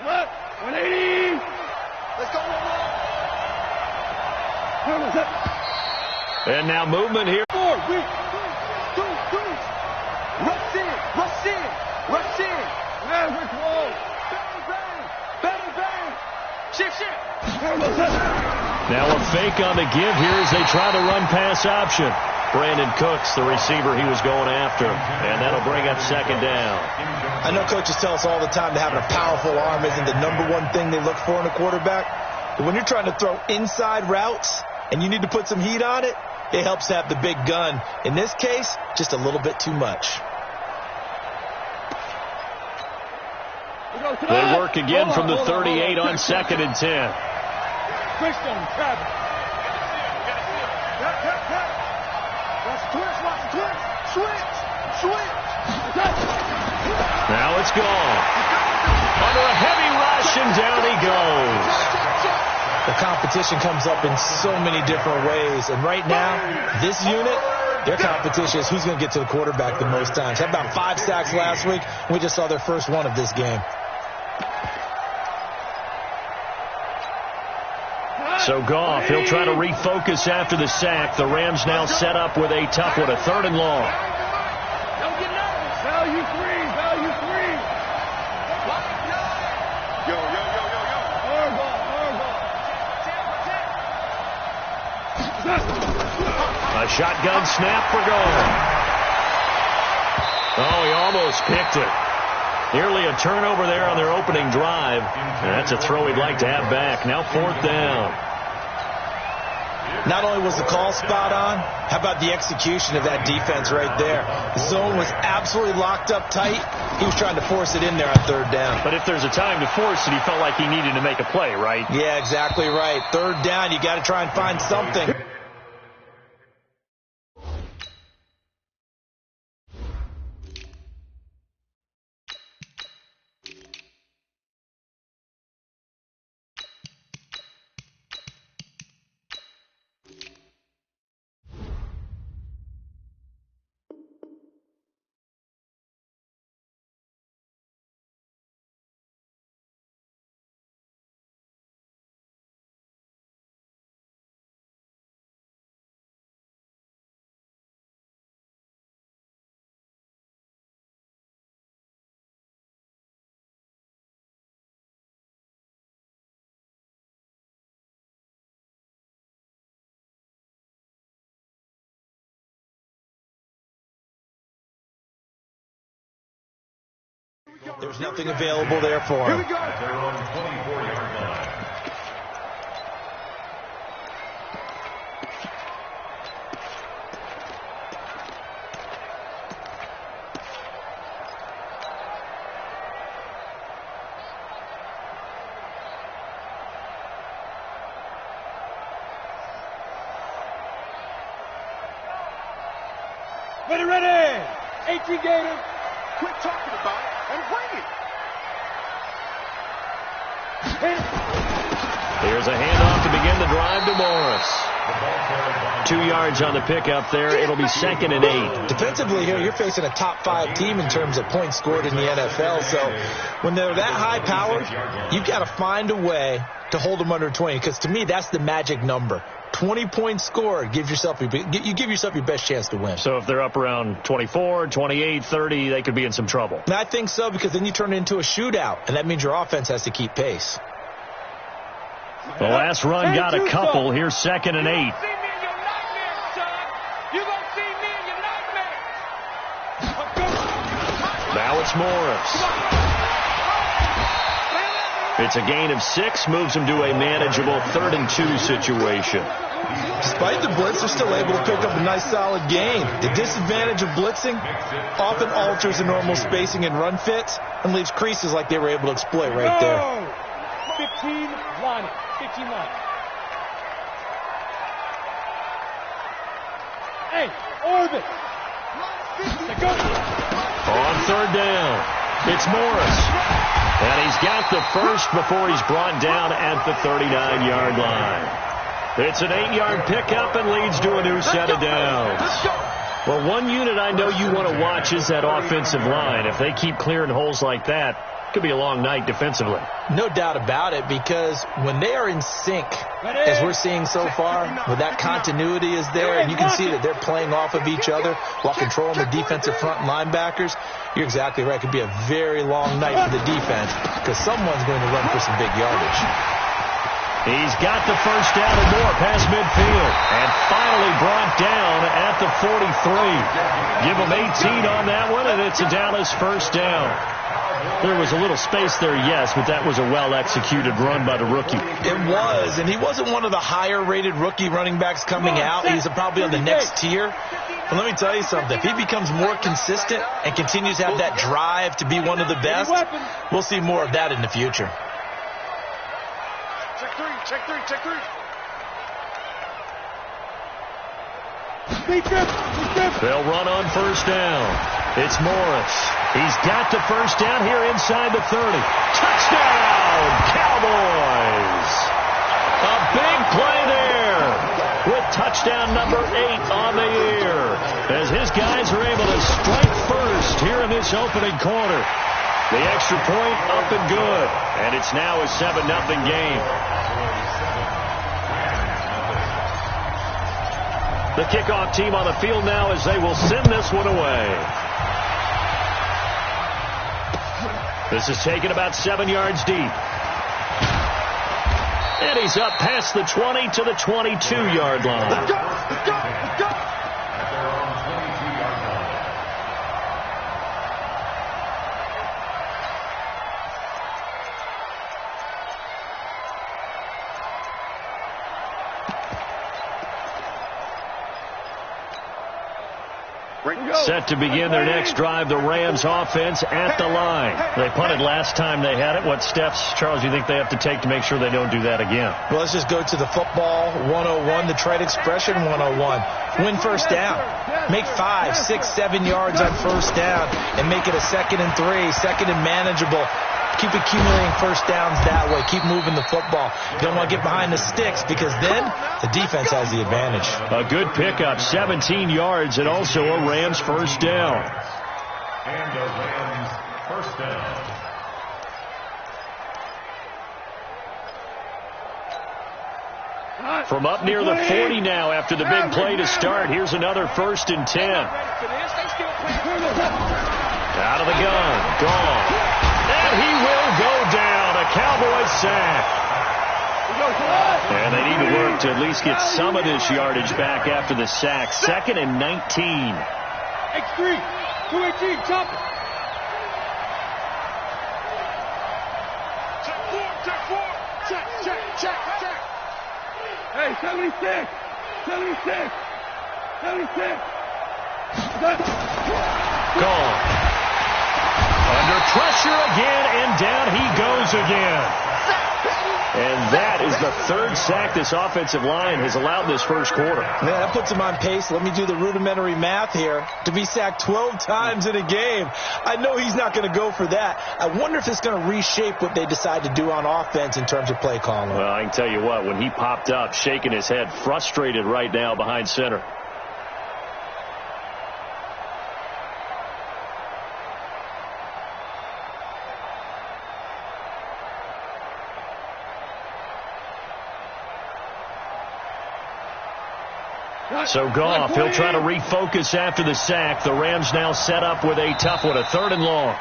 What? 180. Let's go. And now movement here. 4, 3, 2. Rush in. Man, we're close. Bang, bang. Shift. Now a fake on the give here as they try the run pass option. Brandon Cooks, the receiver he was going after. And that'll bring up second down. I know coaches tell us all the time that having a powerful arm isn't the #1 thing they look for in a quarterback. But when you're trying to throw inside routes and you need to put some heat on it, it helps to have the big gun. In this case, just a little bit too much. They work again from the 38 on 2nd and 10. Switch on Travis. Switch. Now it's gone. Under a heavy rush, and down he goes. The competition comes up in so many different ways. And right now, this unit, their competition is who's going to get to the quarterback the most times. Had about 5 sacks last week. We just saw their first one of this game. So Goff, he'll try to refocus after the sack. The Rams now set up with a tough one, a 3rd and long. Value free. Yo. A shotgun snap for Goff. Oh, he almost picked it. Nearly a turnover there on their opening drive. And that's a throw he'd like to have back. Now 4th down. Not only was the call spot on, how about the execution of that defense right there? The zone was absolutely locked up tight. He was trying to force it in there on 3rd down. But if there's a time to force it, he felt like he needed to make a play, right? Yeah, exactly right. 3rd down, you got to try and find something. There's nothing available there for him. Here we go. At their own 24-yard line. Ready. 18 Gator. Quit talking about it and bring it. Here's a handoff to begin the drive to Morris. 2 yards on the pickup there. It'll be 2nd and 8. Defensively here, you're facing a top 5 team in terms of points scored in the NFL. So when they're that high powered, you've got to find a way to hold them under 20. Because to me, that's the magic number. 20 points scored, you give yourself your best chance to win. So if they're up around 24, 28, 30, they could be in some trouble. And I think so, because then you turn it into a shootout, and that means your offense has to keep pace. The last run got a couple. Here's 2nd and 8. Now it's Morris. It's a gain of 6, moves him to a manageable 3rd and 2 situation. Despite the blitz, they're still able to pick up a nice solid gain. The disadvantage of blitzing often alters the normal spacing and run fits and leaves creases like they were able to exploit right there. 15 line. Hey, Orbit. On 3rd down, it's Morris. And he's got the first before he's brought down at the 39-yard line. It's an 8-yard pickup and leads to a new set of downs. Well, one unit I know you want to watch is that offensive line. If they keep clearing holes like that, Could be a long night defensively. No doubt about it, because when they are in sync, as we're seeing so far, where that continuity is there, and you can see that they're playing off of each other while controlling the defensive front linebackers, you're exactly right. It could be a very long night for the defense, because someone's going to run for some big yardage. He's got the first down and more past midfield, and finally brought down at the 43. Give him 18 on that one, and it's a Dallas first down. There was a little space there, yes, but that was a well-executed run by the rookie. It was, and he wasn't one of the higher-rated rookie running backs coming out. He's probably on the next tier. But let me tell you something. If he becomes more consistent and continues to have that drive to be one of the best, we'll see more of that in the future. Check three. They'll run on first down. It's Morris. He's got the first down here inside the 30. Touchdown, Cowboys! A big play there with touchdown number 8 on the year, as his guys are able to strike first here in this opening quarter. The extra point up and good, and it's now a 7-0 game. The kickoff team on the field now as they will send this one away. This is taken about 7 yards deep. And he's up past the 20 to the 22-yard line. Let's go. Set to begin their next drive, the Rams offense at the line. They punted last time they had it. What steps, Charles, do you think they have to take to make sure they don't do that again? Well, let's just go to the football 101, the trade expression 101. Win first down. Make 5, 6, 7 yards on first down and make it a 2nd and 3, 2nd and manageable. Keep accumulating first downs that way. Keep moving the football. You don't want to get behind the sticks, because then the defense has the advantage. A good pickup, 17 yards, and also a Rams first down. And a Rams first down. From up near the 40 now after the big play to start. Here's another 1st and 10. Out of the gun. Gone. And he will go down. A Cowboys sack. And they need to work to at least get some of this yardage back after the sack. 2nd and 19. X3, 218, jump. Check. Hey, 76. Gone. Under pressure again, and down he goes again. And that is the 3rd sack this offensive line has allowed this first quarter. Yeah, that puts him on pace. Let me do the rudimentary math here. To be sacked 12 times in a game, I know he's not going to go for that. I wonder if it's going to reshape what they decide to do on offense in terms of play calling. Well, I can tell you what, when he popped up, shaking his head, frustrated right now behind center. So Goff, he'll try to refocus after the sack. The Rams now set up with a tough one, a 3rd and long.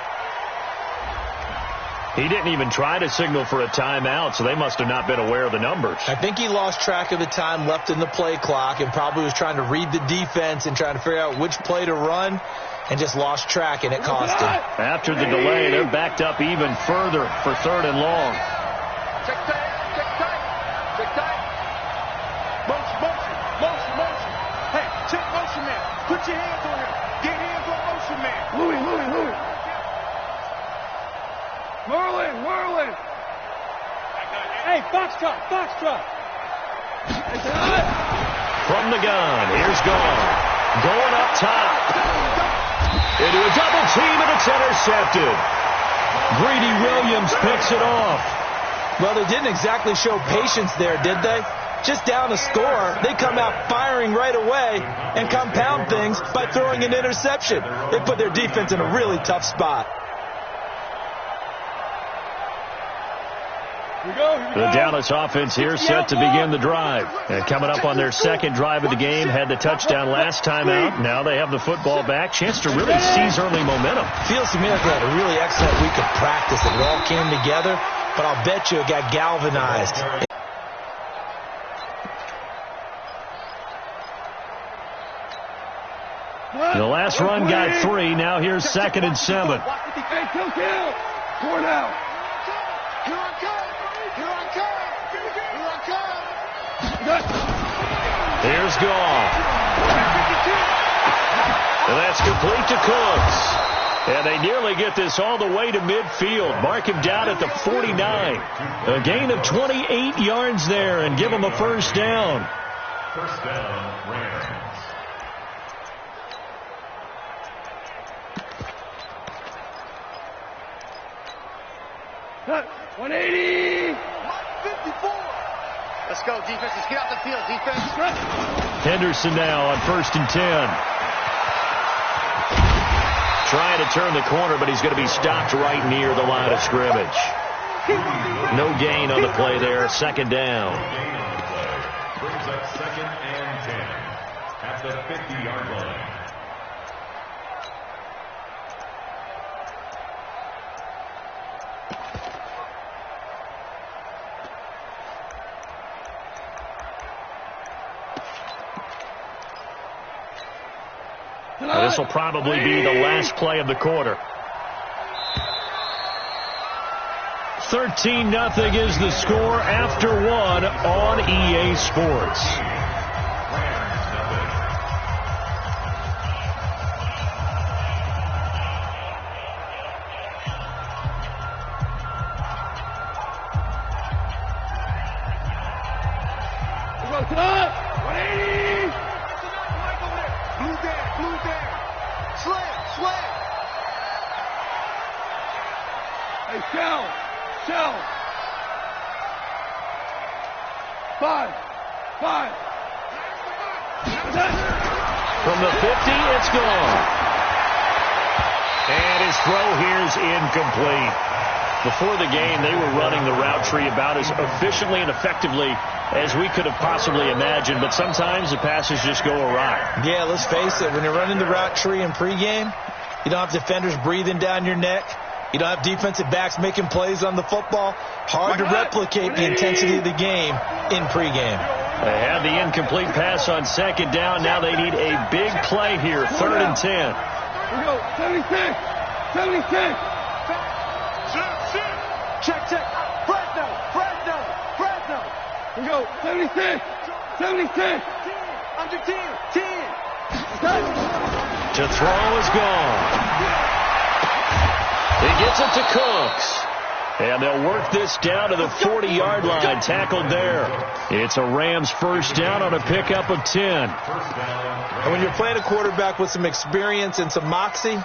He didn't even try to signal for a timeout, so they must have not been aware of the numbers. I think he lost track of the time left in the play clock and probably was trying to read the defense and trying to figure out which play to run, and just lost track, and it cost him. After the delay, they're backed up even further for 3rd and long. Check tight. Motion. Hey, check motion man. Put your hands on him. Get hands on motion man. Louis. Whirling. Hey, Foxtrot. From the gun, here's Gone. Going up top. Into a double team, and it's intercepted. Greedy Williams picks it off. Well, they didn't exactly show patience there, did they? Just down a score, they come out firing right away and compound things by throwing an interception. They put their defense in a really tough spot. The Dallas offense here set to begin the drive. And coming up on their second drive of the game, had the touchdown last time out. Now they have the football back. Chance to really seize early momentum. Feels to me like they had a really excellent week of practice. It all came together, but I'll bet you it got galvanized. The last run got 3. Now here's 2nd and 7. Hey, kill. 4 now. Here I come. Here's Goff. And that's complete to Cooks. And they nearly get this all the way to midfield. Mark him down at the 49. A gain of 28 yards there and give him a first down. First down, Rams. Cut. 180. 54. Let's go, defense. Let's get out the field, defense. Henderson now on 1st and 10. Trying to turn the corner, but he's going to be stopped right near the line of scrimmage. No gain on the play there. 2nd down. Gain on the play. Brings up 2nd and 10 at the 50-yard line. This will probably be the last play of the quarter. 13-0 is the score after 1 on EA Sports. Shell. 5. From the 50, it's gone. And his throw here's incomplete. Before the game, they were running the route tree about as efficiently and effectively as we could have possibly imagined, but sometimes the passes just go awry. Yeah, let's face it, when you're running the route tree in pregame, you don't have defenders breathing down your neck. You don't have defensive backs making plays on the football. Hard to replicate the intensity of the game in pregame. They had the incomplete pass on 2nd down. Now they need a big play here. 3rd and 10. Here we go. 76. Check. Fresno. Here we go. 76. Under 10. To throw is gone. He gets it to Cooks. And they'll work this down to the 40-yard line. Tackled there. It's a Rams first down on a pickup of 10. And when you're playing a quarterback with some experience and some moxie,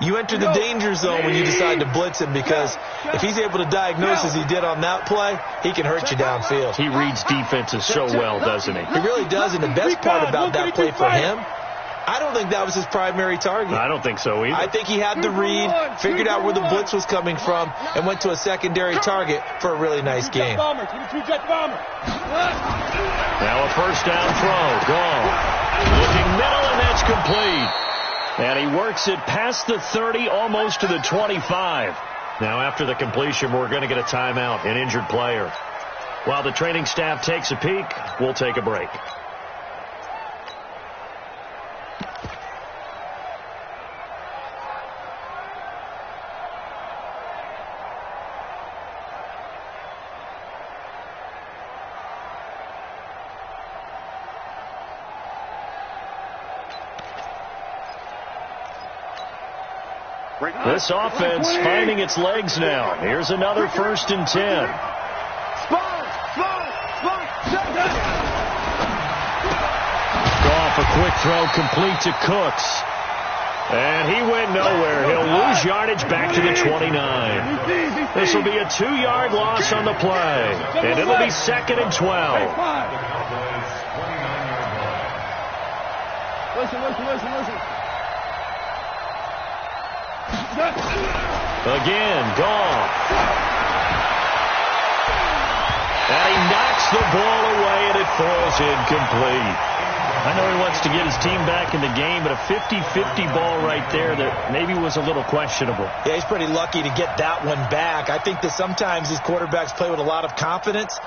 you enter the danger zone when you decide to blitz him, because if he's able to diagnose as he did on that play, he can hurt you downfield. He reads defenses so well, doesn't he? He really does, and the best part about that play for him, I don't think that was his primary target. I don't think so either. I think he had the read, figured out where the blitz was coming from, and went to a secondary target for a really nice game. Now a first down throw. Gone. Looking middle, and that's complete. And he works it past the 30, almost to the 25. Now after the completion, we're going to get a timeout, an injured player. While the training staff takes a peek, we'll take a break. This offense finding its legs now. Here's another 1st and 10. Goff, a quick throw complete to Cooks. And he went nowhere. He'll lose yardage back to the 29. This will be a 2-yard loss on the play. And it'll be 2nd and 12. Listen. Again, Goff. Knocks the ball away, and it falls incomplete. I know he wants to get his team back in the game, but a 50-50 ball right there that maybe was a little questionable. Yeah, he's pretty lucky to get that one back. I think that sometimes these quarterbacks play with a lot of confidence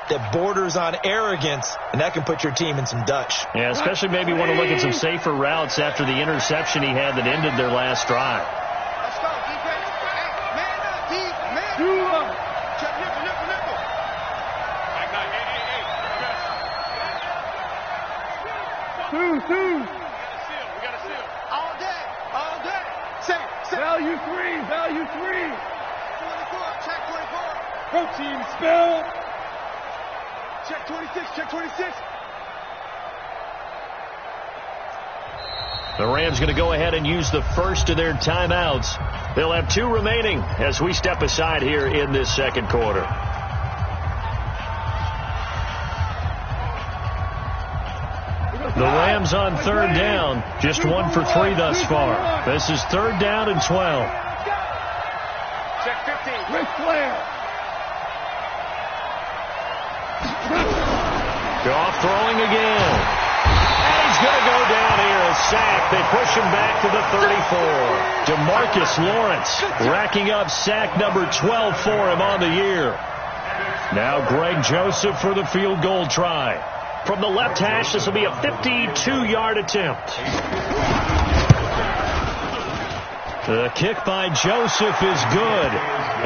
that borders on arrogance, and that can put your team in some Dutch. Yeah, especially maybe want to look at some safer routes after the interception he had that ended their last drive. Let's go, defense. Hey, man up, deep, man up. Check nickel. Two. We got to seal. All day. Say. Value three. 24, check 24. Protein spill. Check 26. The Rams going to go ahead and use the first of their timeouts. They'll have 2 remaining as we step aside here in this second quarter. The Rams on 3rd down, just 1 for 3 thus far. This is 3rd down and 12. Check 15. Ric Flair. Goff throwing again. And he's going to go down here, a sack. They push him back to the 34. DeMarcus Lawrence racking up sack number 12 for him on the year. Now Greg Joseph for the field goal try. From the left hash, this will be a 52-yard attempt. The kick by Joseph is good.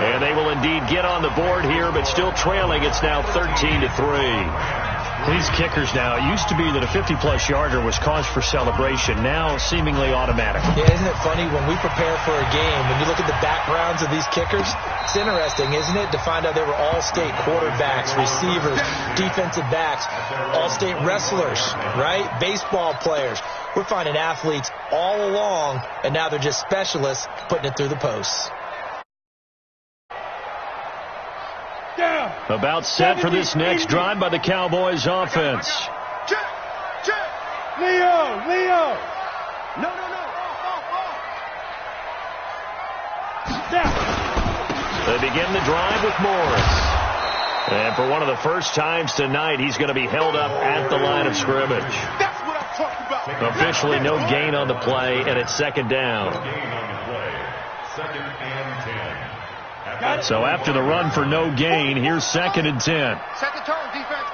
And they will indeed get on the board here, but still trailing. It's now 13-3. These kickers now, it used to be that a 50-plus yarder was cause for celebration. Now seemingly automatic. Yeah, isn't it funny when we prepare for a game, when you look at the backgrounds of these kickers, it's interesting, isn't it, to find out they were all-state quarterbacks, receivers, defensive backs, all-state wrestlers, right? Baseball players. We're finding athletes all along, and now they're just specialists putting it through the posts. About set for this next drive by the Cowboys offense. Check. Leo. No. They begin the drive with Morris. And for one of the first times tonight, he's going to be held up at the line of scrimmage. That's what I'm talking about. Officially no gain on the play, and it's 2nd down. Second and 10. So after the run for no gain, here's 2nd and 10. Set the tone, defense.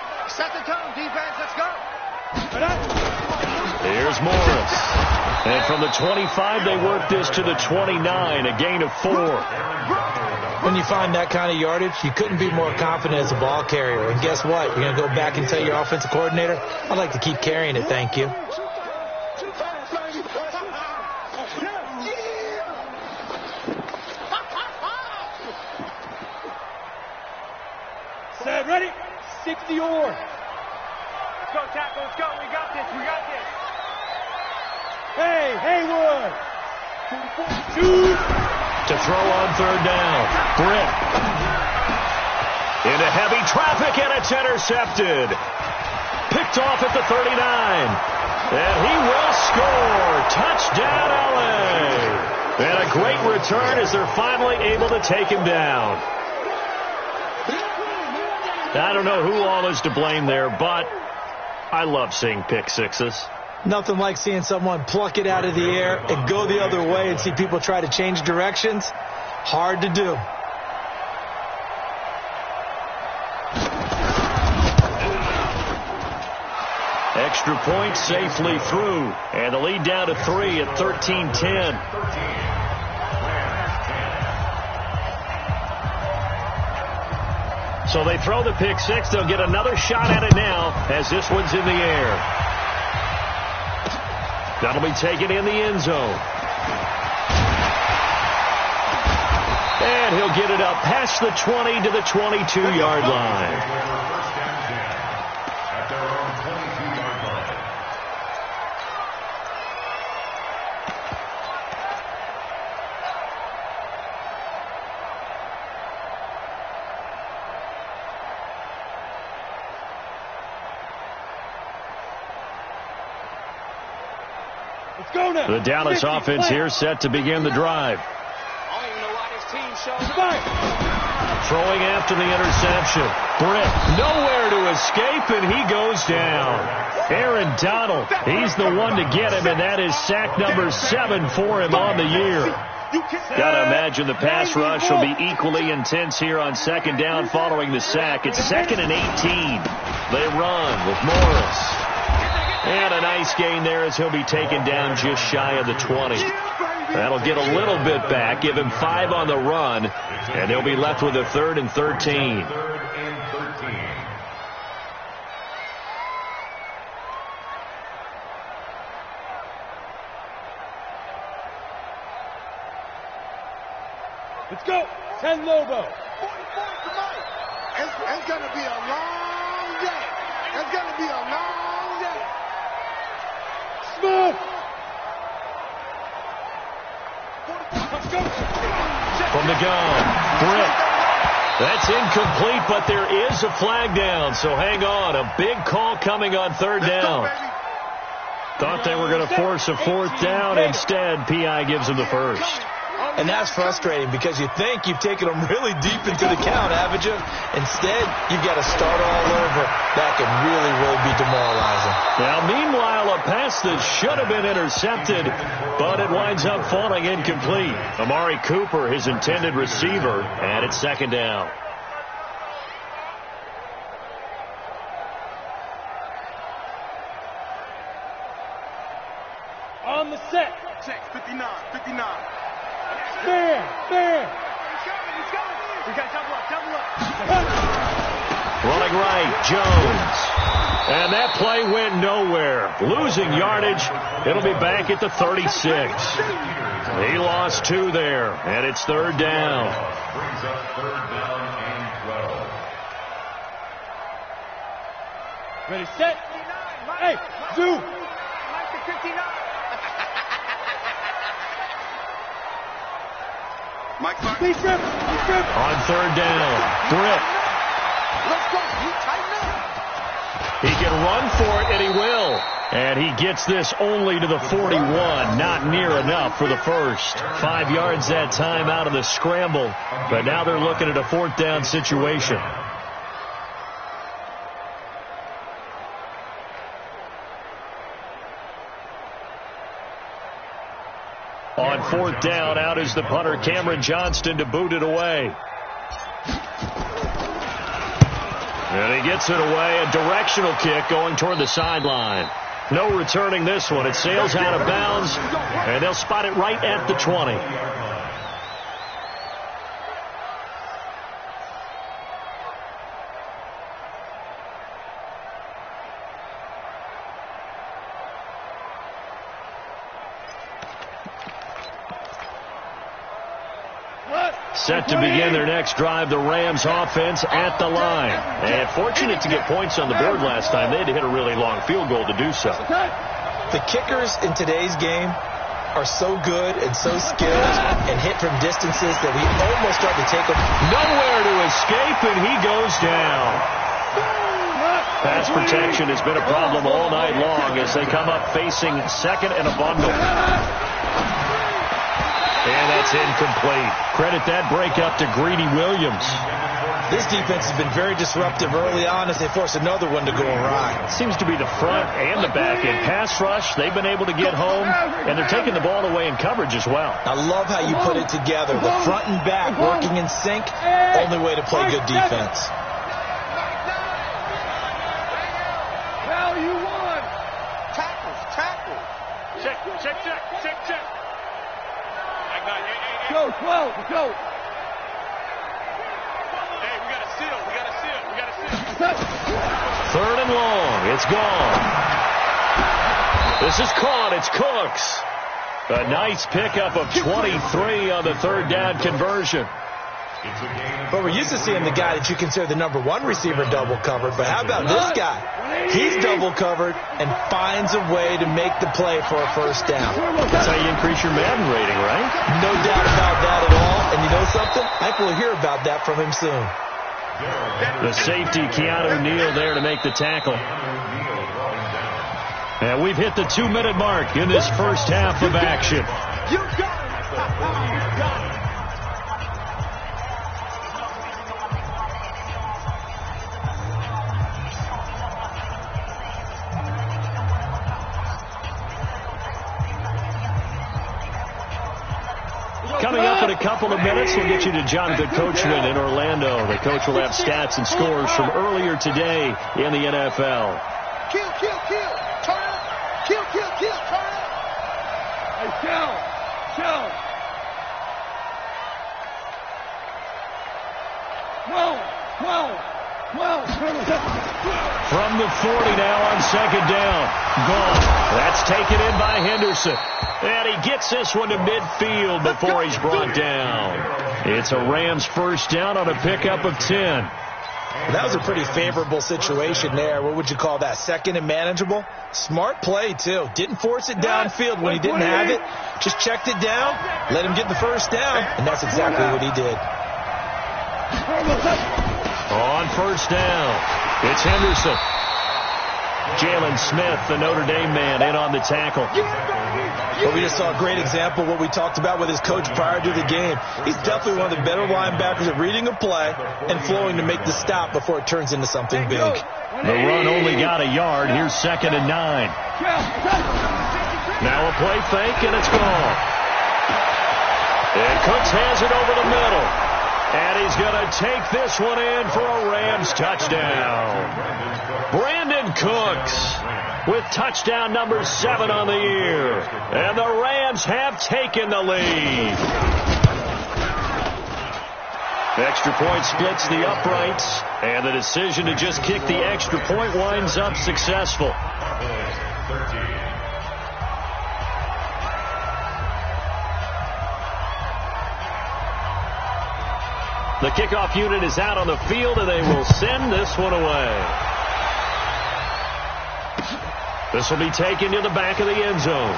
Let's go. Here's Morris. And from the 25, they work this to the 29, a gain of 4. When you find that kind of yardage, you couldn't be more confident as a ball carrier. And guess what? You're going to go back and tell your offensive coordinator, I'd like to keep carrying it, thank you. Ready? 60 or. Let's go, tackle. Let's go. We got this. Hey, Haywood. 2. To throw on 3rd down. Britt. Into heavy traffic, and it's intercepted. Picked off at the 39. And he will score. Touchdown, LA. And a great return as they're finally able to take him down. I don't know who all is to blame there, but I love seeing pick sixes. Nothing like seeing someone pluck it out of the air and go the other way and see people try to change directions. Hard to do. Extra point safely through, and the lead down to 3 at 13-10. So they throw the pick six. They'll get another shot at it now as this one's in the air. That'll be taken in the end zone. And he'll get it up past the 20 to the 22-yard line. The Dallas offense here set to begin the drive. I don't even know why this team showed up. throwing after the interception. Britt nowhere to escape, and he goes down. Aaron Donald, he's the one to get him, and that is sack number 7 for him on the year. Got to imagine the pass rush will be equally intense here on second down following the sack. It's 2nd and 18. They run with Morris. And a nice gain there as he'll be taken down just shy of the 20. That'll get a little bit back, give him 5 on the run, and they'll be left with a 3rd and 13. Let's go. 10 Lobo. It's going to be a long day. It's going to be a long day. Smooth. From the gun, Britt. That's incomplete, but there is a flag down, so hang on. A big call coming on 3rd down. Thought they were going to force a 4th down. Instead, P.I. gives them the first. And that's frustrating because you think you've taken them really deep into the count, haven't you? Instead, you've got to start all over. That could really, really be demoralizing. Now, meanwhile, a pass that should have been intercepted, but it winds up falling incomplete. Amari Cooper, his intended receiver, and it's 2nd down. On the set. Check, 59. There. He's coming. We got double up. Running right, Jones. And that play went nowhere. Losing yardage. It'll be back at the 36. He lost 2 there, and it's 3rd down. Brings up 3rd down and 12. Ready, set. Hey, Zoo. 59. Mike, be trip. On 3rd down, Britt. Let's go. You tighten up. He can run for it, and he will. And he gets this only to the 41. Not near enough for the first. 5 yards that time out of the scramble. But now they're looking at a 4th down situation. On 4th down, out is the punter, Cameron Johnston, to boot it away. And he gets it away, a directional kick going toward the sideline. No returning this one. It sails out of bounds, and they'll spot it right at the 20. Set to begin their next drive, the Rams offense at the line. And fortunate to get points on the board last time. They had to hit a really long field goal to do so. The kickers in today's game are so good and so skilled and hit from distances that we almost start to take them. Nowhere to escape, and he goes down. Pass protection has been a problem all night long as they come up facing 2nd and a bundle. And that's incomplete. Credit that breakup to Greedy Williams. This defense has been very disruptive early on as they force another one to go awry. Seems to be the front and the back end. Pass rush, they've been able to get home, and they're taking the ball away in coverage as well. I love how you put it together. The front and back working in sync, only way to play good defense. Well, you won. Tackle. Check. Go, 12, go. Hey, we got to seal. 3rd and long. It's gone. This is caught. It's Cooks. A nice pickup of 23 on the 3rd down conversion. But we're used to seeing the guy that you consider the number 1 receiver double covered. But how about this guy? He's double covered and finds a way to make the play for a 1st down. That's how you increase your Madden rating, right? No doubt about that at all. And you know something? I think we'll hear about that from him soon. The safety, Keanu Neal, there to make the tackle. And we've hit the 2-minute mark in this first half of action. You got it. couple of minutes, we'll get you to Jonathan Coachman in Orlando. The coach will have stats and scores from earlier today in the NFL. Kill, kill, kill. Turn. Kill, kill, kill. Turn. Hey, kill. From the 40 now on second down. Gone. That's taken in by Henderson. And he gets this one to midfield before he's brought down. It's a Rams first down on a pickup of 10. That was a pretty favorable situation there. What would you call that? Second and manageable? Smart play, too. Didn't force it downfield when he didn't have it. Just checked it down, let him get the first down, and that's exactly what he did. On first down, it's Henderson. Jalen Smith, the Notre Dame man, in on the tackle. But we just saw a great example of what we talked about with his coach prior to the game. He's definitely one of the better linebackers at reading a play and flowing to make the stop before it turns into something big. The run only got a yard. Here's 2nd and 9. Now a play fake, and it's gone. And Cooks has it over the middle. And he's going to take this one in for a Rams touchdown. Brandon Cooks with touchdown number 7 on the year. And the Rams have taken the lead. Extra point splits the uprights. And the decision to just kick the extra point winds up successful. The kickoff unit is out on the field, and they will send this one away. This will be taken to the back of the end zone.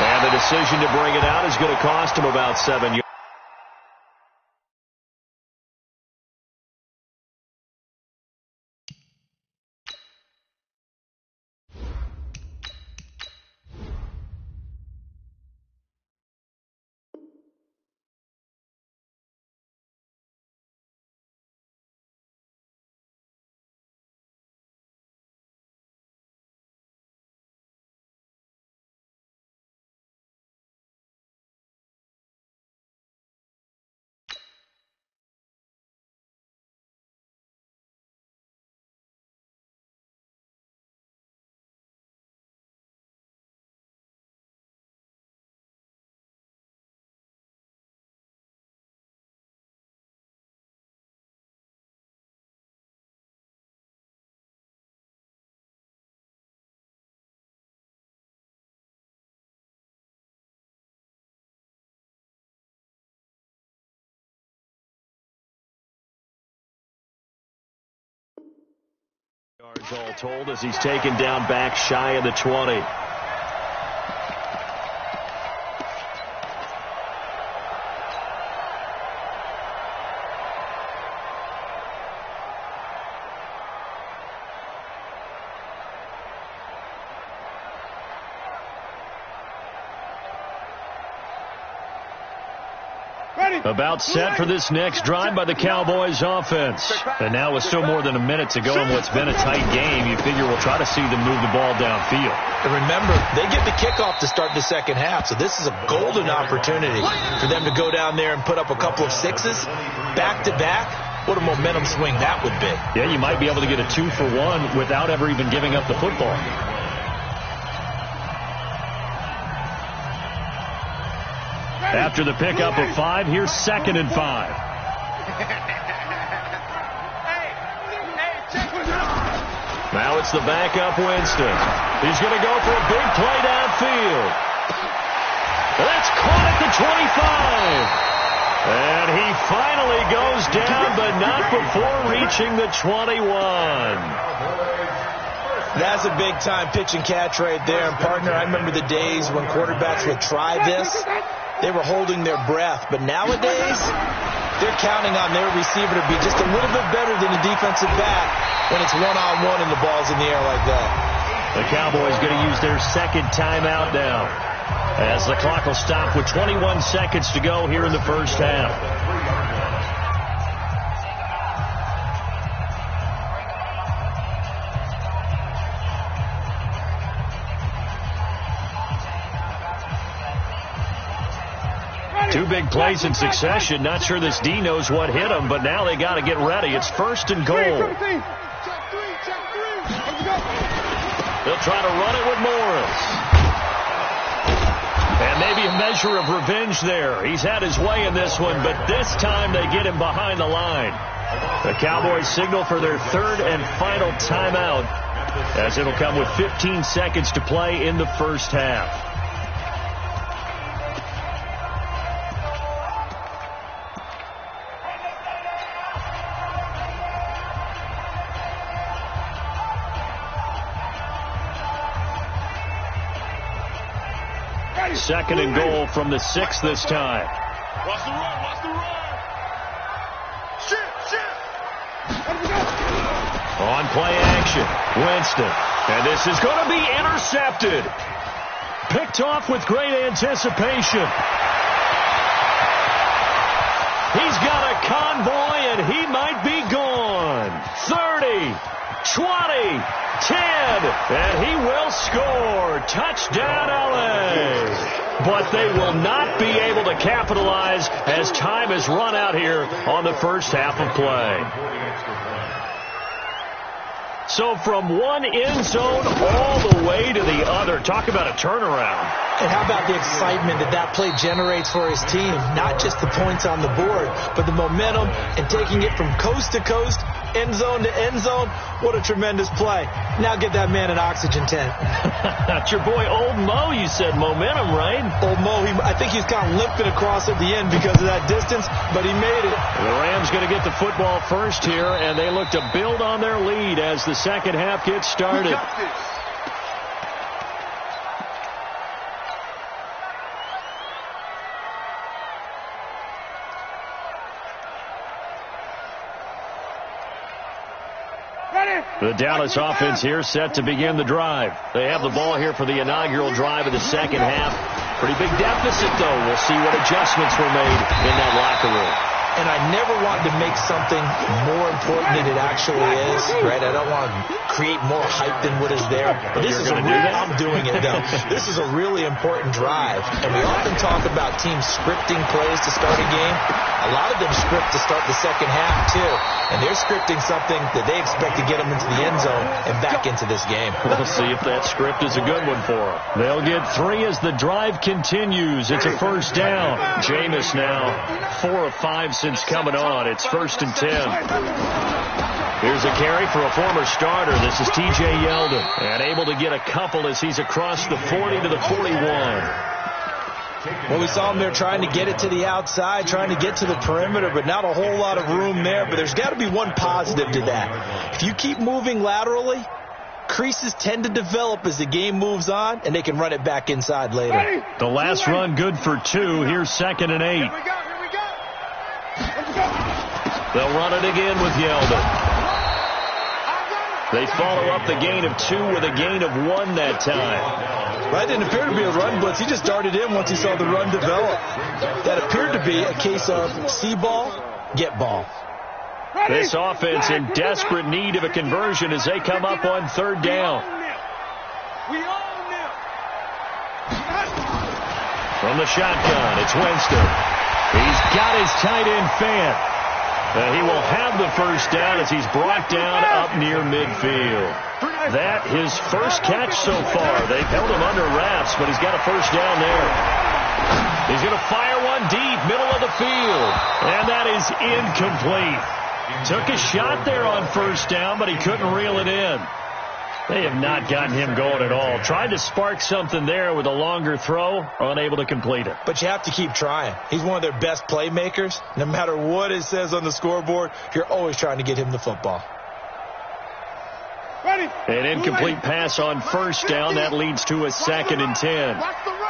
And the decision to bring it out is going to cost him about 7 yards. Yards all told as he's taken down back shy of the 20. About set for this next drive by the Cowboys offense. And now with still more than a minute to go in what's been a tight game, you figure we'll try to see them move the ball downfield. And remember, they get the kickoff to start the second half, so this is a golden opportunity for them to go down there and put up a couple of sixes back-to-back. What a momentum swing that would be. Yeah, you might be able to get a 2-for-1 without ever even giving up the football. After the pickup of 5, here's 2nd and 5. Now it's the backup Winston. He's going to go for a big play downfield. That's caught at the 25. And he finally goes down, but not before reaching the 21. That's a big-time pitch and catch right there. And, partner, I remember the days when quarterbacks would try this. They were holding their breath. But nowadays, they're counting on their receiver to be just a little bit better than the defensive back when it's one-on-one and the ball's in the air like that. The Cowboys going to use their second timeout now, as the clock will stop with 21 seconds to go here in the first half. Two big plays in succession. Not sure this D knows what hit him, but now they got to get ready. It's first and goal. They'll try to run it with Morris. And maybe a measure of revenge there. He's had his way in this one, but this time they get him behind the line. The Cowboys signal for their third and final timeout, as it'll come with 15 seconds to play in the first half. Second and goal from the 6 this time. Watch the run, watch the run. Shit. On play action, Winston. And this is going to be intercepted. Picked off with great anticipation. He's got a convoy, and he might be gone. 30, 20, 10, and he will score. Touchdown, L.A. But they will not be able to capitalize as time has run out here on the first half of play. So from one end zone all the way to the other. Talk about a turnaround. And how about the excitement that play generates for his team? Not just the points on the board, but the momentum and taking it from coast to coast, end zone to end zone. What a tremendous play. Now get that man an oxygen tent. That's your boy Old Mo. You said momentum, right? Old Mo, I think he's kind of limping across at the end because of that distance, but he made it. The Rams going to get the football first here, and they look to build on their lead as the second half gets started. The Dallas offense here set to begin the drive. They have the ball here for the inaugural drive of the second half. Pretty big deficit, though. We'll see what adjustments were made in that locker room. And I never want to make something more important than it actually is, right? I don't want to create more hype than what is there. But this is I'm doing it, though. This is a really important drive. And we often talk about teams scripting plays to start a game. A lot of them script to start the second half, too. And they're scripting something that they expect to get them into the end zone and back into this game. We'll see if that script is a good one for them. They'll get 3 as the drive continues. It's a first down. Jameis now 4 of 5 since coming on. It's first and 10. Here's a carry for a former starter. This is T.J. Yeldon. And able to get a couple as he's across the 40 to the 41. Well, we saw him there trying to get it to the outside, trying to get to the perimeter, but not a whole lot of room there. But there's got to be one positive to that. If you keep moving laterally, creases tend to develop as the game moves on, and they can run it back inside later. The last run good for 2. Here's second and 8. They'll run it again with Yeldon. They follow up the gain of 2 with a gain of 1 that time. That didn't appear to be a run blitz. He just darted in once he saw the run develop. That appeared to be a case of see ball, get ball. This offense in desperate need of a conversion as they come up on third down. From the shotgun, it's Winston. He's got his tight end Fant. He will have the first down as he's brought down up near midfield. That his first catch so far. They've held him under wraps, but he's got a first down there. He's going to fire one deep, middle of the field. And that is incomplete. Took a shot there on first down, but he couldn't reel it in. They have not gotten him going at all. Tried to spark something there with a longer throw, unable to complete it. But you have to keep trying. He's one of their best playmakers. No matter what it says on the scoreboard, you're always trying to get him the football. An incomplete pass on first down. That leads to a second and 10. Watch the run.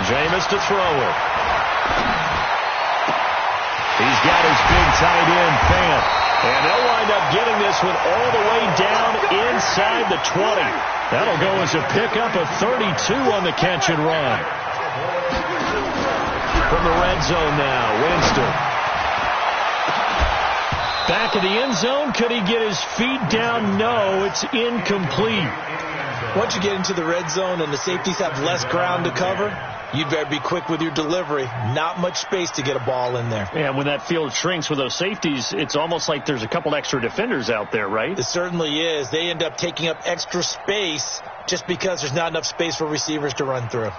Jameis to throw it. He's got his big tight end, Fant. And they'll wind up getting this one all the way down inside the 20. That'll go as a pickup of 32 on the catch and run. From the red zone now, Winston. Back of the end zone. Could he get his feet down? No, it's incomplete. Once you get into the red zone and the safeties have less ground to cover, you'd better be quick with your delivery. Not much space to get a ball in there. And when that field shrinks with those safeties, it's almost like there's a couple extra defenders out there, right? It certainly is. They end up taking up extra space just because there's not enough space for receivers to run through.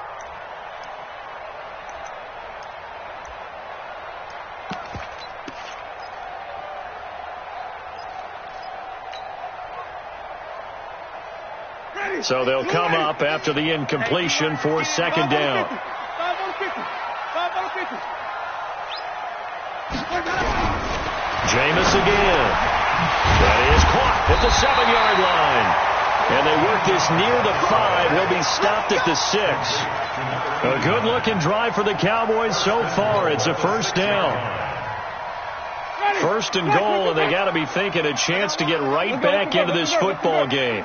So they'll come up after the incompletion for second down. Jameis again. That is caught at the 7-yard line. And they work this near the 5. He'll be stopped at the 6. A good-looking drive for the Cowboys so far. It's a first down. First and goal, and they got to be thinking a chance to get right back into this football game.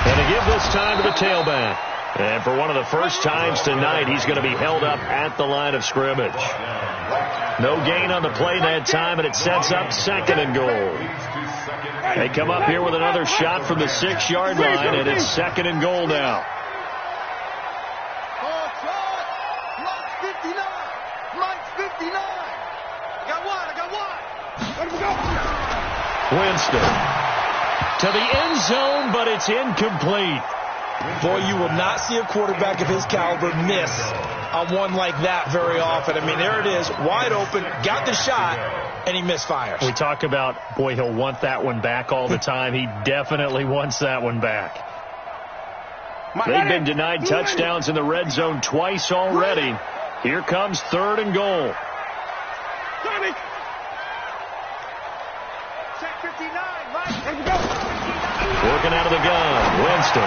And to give this time to the tailback. And for one of the first times tonight, he's going to be held up at the line of scrimmage. No gain on the play that time, and it sets up second and goal. They come up here with another shot from the 6-yard line, and it's second and goal now. Winston to the end zone, but it's incomplete. Boy, you will not see a quarterback of his caliber miss on one like that very often. I mean, there it is, wide open, got the shot, and he misfires. We talk about, boy, he'll want that one back all the time. He definitely wants that one back. They've been denied touchdowns in the red zone twice already. Here comes third and goal. Working out of the gun, Winston.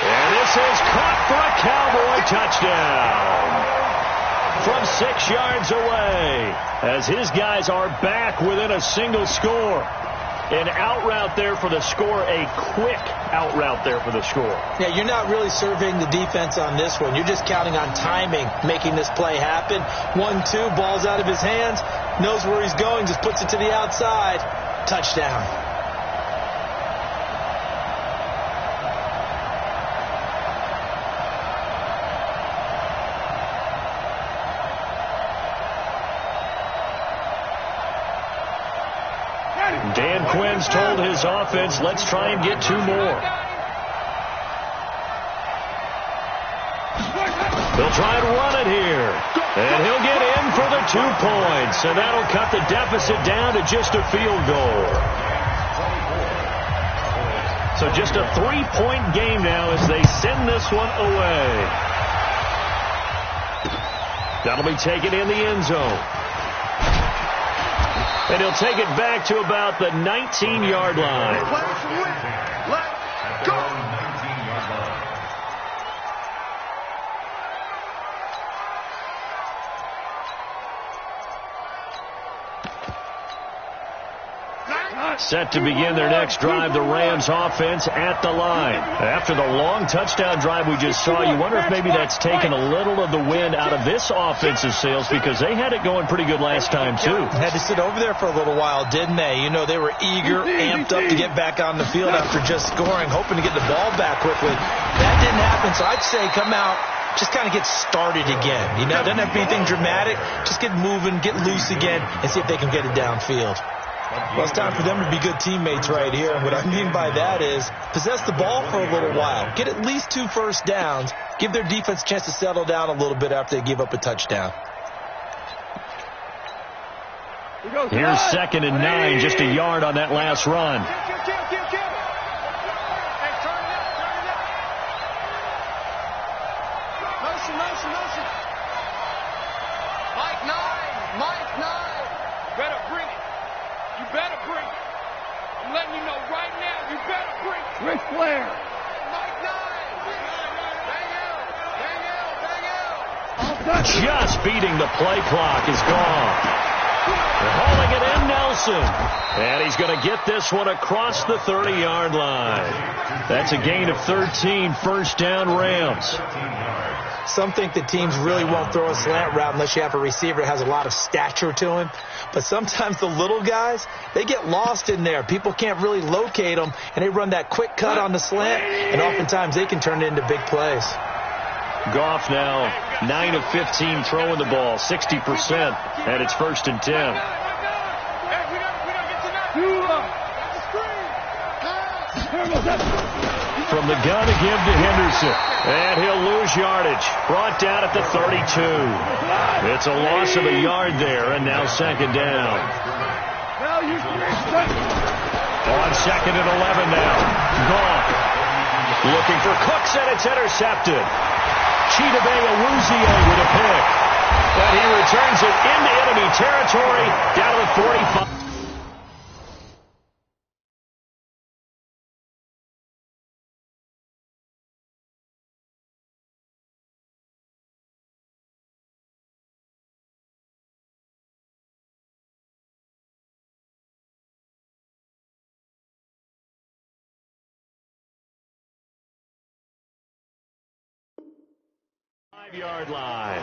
And this is caught for a Cowboy touchdown from 6 yards away as his guys are back within a single score. An out route there for the score, a quick out route there for the score. Yeah, you're not really surveying the defense on this one. You're just counting on timing, making this play happen. 1-2, ball's out of his hands, knows where he's going, just puts it to the outside. Touchdown. Dan Quinn's told his offense, let's try and get 2 more. They'll try and run it here. And he'll get in for the 2 points. And that'll cut the deficit down to just a field goal. So just a 3-point game now as they send this one away. That'll be taken in the end zone. And he'll take it back to about the 19-yard line. Let's go. Set to begin their next drive, the Rams offense at the line. After the long touchdown drive we just saw, you wonder if maybe that's taken a little of the wind out of this offensive sails because they had it going pretty good last time, too. Had to sit over there for a little while, didn't they? You know, they were eager, amped up to get back on the field after just scoring, hoping to get the ball back quickly. That didn't happen, so I'd say come out, just kind of get started again. You know, it doesn't have to be anything dramatic. Just get moving, get loose again, and see if they can get it downfield. Well, it's time for them to be good teammates right here. And what I mean by that is possess the ball for a little while. Get at least 2 first downs. Give their defense a chance to settle down a little bit after they give up a touchdown. Here's 2nd and 9, just a yard on that last run. Ric Flair. Just beating the play clock is gone. They're hauling it in, Nelson. And he's going to get this one across the 30-yard line. That's a gain of 13, first down Rams. Some think that teams really won't throw a slant route unless you have a receiver that has a lot of stature to him. But sometimes the little guys, they get lost in there. People can't really locate them, and they run that quick cut on the slant, and oftentimes they can turn it into big plays. Goff now 9 of 15 throwing the ball, 60%, and it's 1st and 10. From the gun again to Henderson, and he'll lose yardage. Brought down at the 32. It's a loss of a yard there, and now 2nd down. On 2nd and 11 now. Goff looking for Cooks, and it's intercepted. Chidobe Awuzie with a pick. But he returns it into enemy territory down to the 45. Yard line.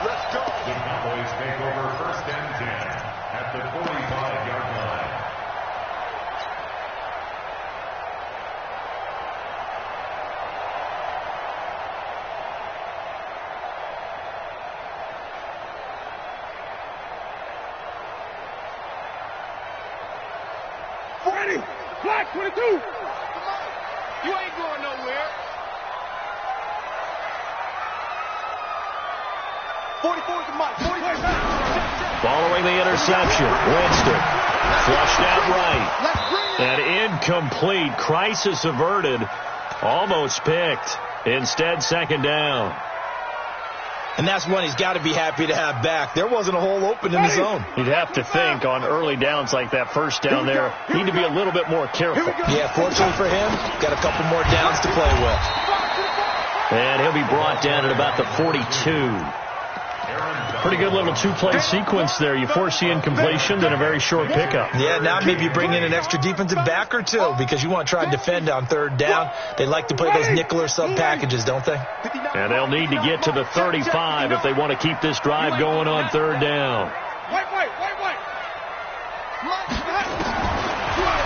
Let's go. The Cowboys take over 1st and 10 at the 45-yard line. Ready. Black 22. You ain't going nowhere. 44 to Mike. 44. Following the interception, Winston flushed out right. And incomplete. Crisis averted. Almost picked. Instead, 2nd down. And that's one he's got to be happy to have back. There wasn't a hole open in the zone. You'd have to think on early downs like that, 1st down there, need to be a little bit more careful. Yeah, fortunately for him, got a couple more downs to play with. And he'll be brought down at about the 42. Pretty good little 2-play sequence there. You force the incompletion, then a very short pickup. Yeah, now maybe you bring in an extra defensive back or two because you want to try and defend on 3rd down. They like to play those nickel or sub packages, don't they? And they'll need to get to the 35 if they want to keep this drive going on 3rd down.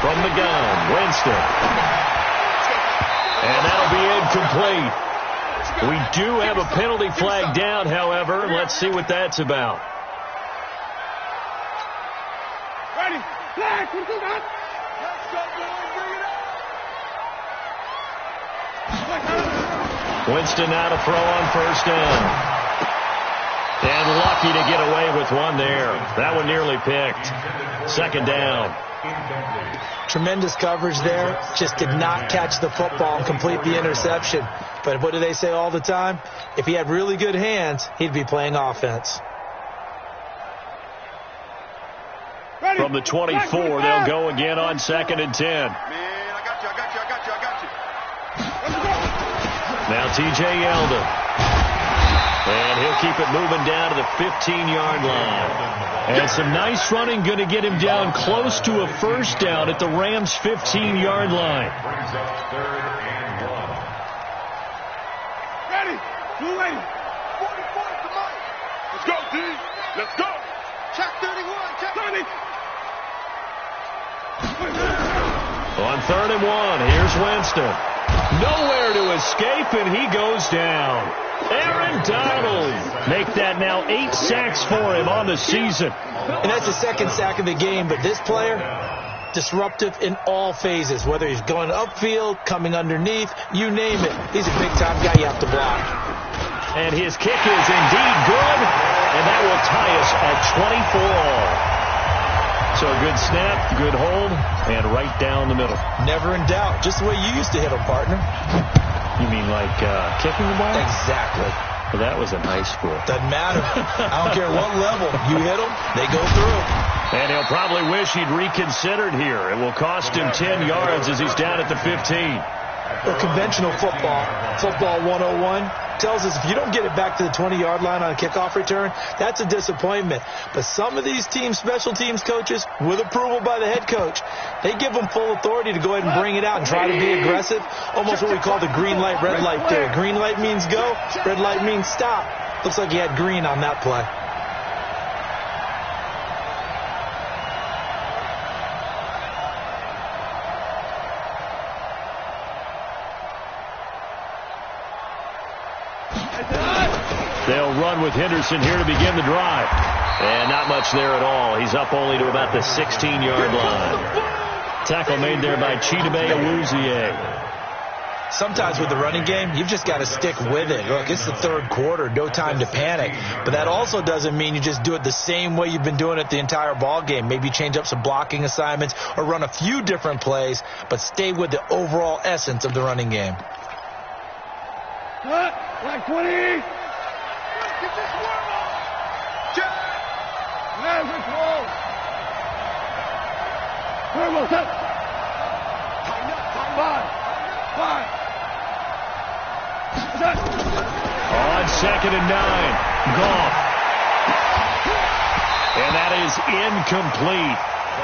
From the gun, Winston. And that'll be incomplete. We do have a penalty flag down, however. Let's see what that's about. Ready. Flag. Winston now to throw on 1st down. And lucky to get away with one there. That one nearly picked. 2nd down. Tremendous coverage there. Just did not catch the football and complete the interception. But what do they say all the time? If he had really good hands, he'd be playing offense. From the 24, they'll go again on 2nd and 10. Man, I got you. Now T.J. Yeldon. And he'll keep it moving down to the 15-yard line. And some nice running going to get him down close to a 1st down at the Rams' 15-yard line. Brings up 3rd and 1. Ready. 280. 44 to Mike. Let's go, D. Let's go. Check 31. Check 30. On 3rd and 1, here's Winston. Nowhere to escape, and he goes down. Aaron Donald make that now 8 sacks for him on the season. And that's the 2nd sack of the game, but this player, disruptive in all phases, whether he's going upfield, coming underneath, you name it. He's a big-time guy you have to block. And his kick is indeed good, and that will tie us at 24-all. So a good snap, good hold, and right down the middle. Never in doubt. Just the way you used to hit them, partner. You mean like kicking the ball? Exactly. Well, that was in high school. Doesn't matter. I don't care what level. You hit them, they go through. And he'll probably wish he'd reconsidered here. It will cost him 10 yards as he's down at the 15. Well, conventional football 101, tells us if you don't get it back to the 20-yard line on a kickoff return, that's a disappointment. But some of these special teams coaches, with approval by the head coach, they give them full authority to go ahead and bring it out and try to be aggressive. Almost what we call the green light, red light theory. Green light means go, red light means stop. Looks like he had green on that play. They'll run with Henderson here to begin the drive. And not much there at all. He's up only to about the 16-yard line. Tackle made there by Chidobe Awuzie. Sometimes with the running game, you've just got to stick with it. Look, it's the third quarter, no time to panic. But that also doesn't mean you just do it the same way you've been doing it the entire ball game. Maybe change up some blocking assignments or run a few different plays, but stay with the overall essence of the running game. Like 20. Get this worm on. Check. Maverick roll. Worm on set. Five. On 2nd and 9. Goff. And that is incomplete.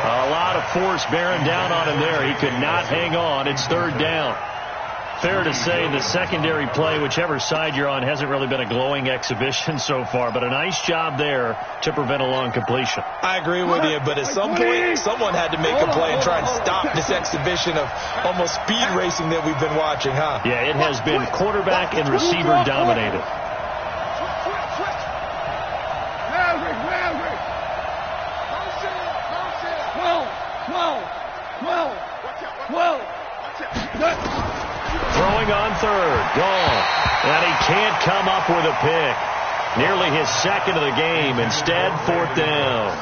A lot of force bearing down on him there. He could not hang on. It's 3rd down. Fair to say the secondary play, whichever side you're on, hasn't really been a glowing exhibition so far, but a nice job there to prevent a long completion. I agree with you, but at some point, someone had to make a play and try and stop this exhibition of almost speed racing that we've been watching, huh? Yeah, it has been quarterback and receiver dominated. Throwing on 3rd. Gone. And he can't come up with a pick. Nearly his 2nd of the game. Instead, 4th down.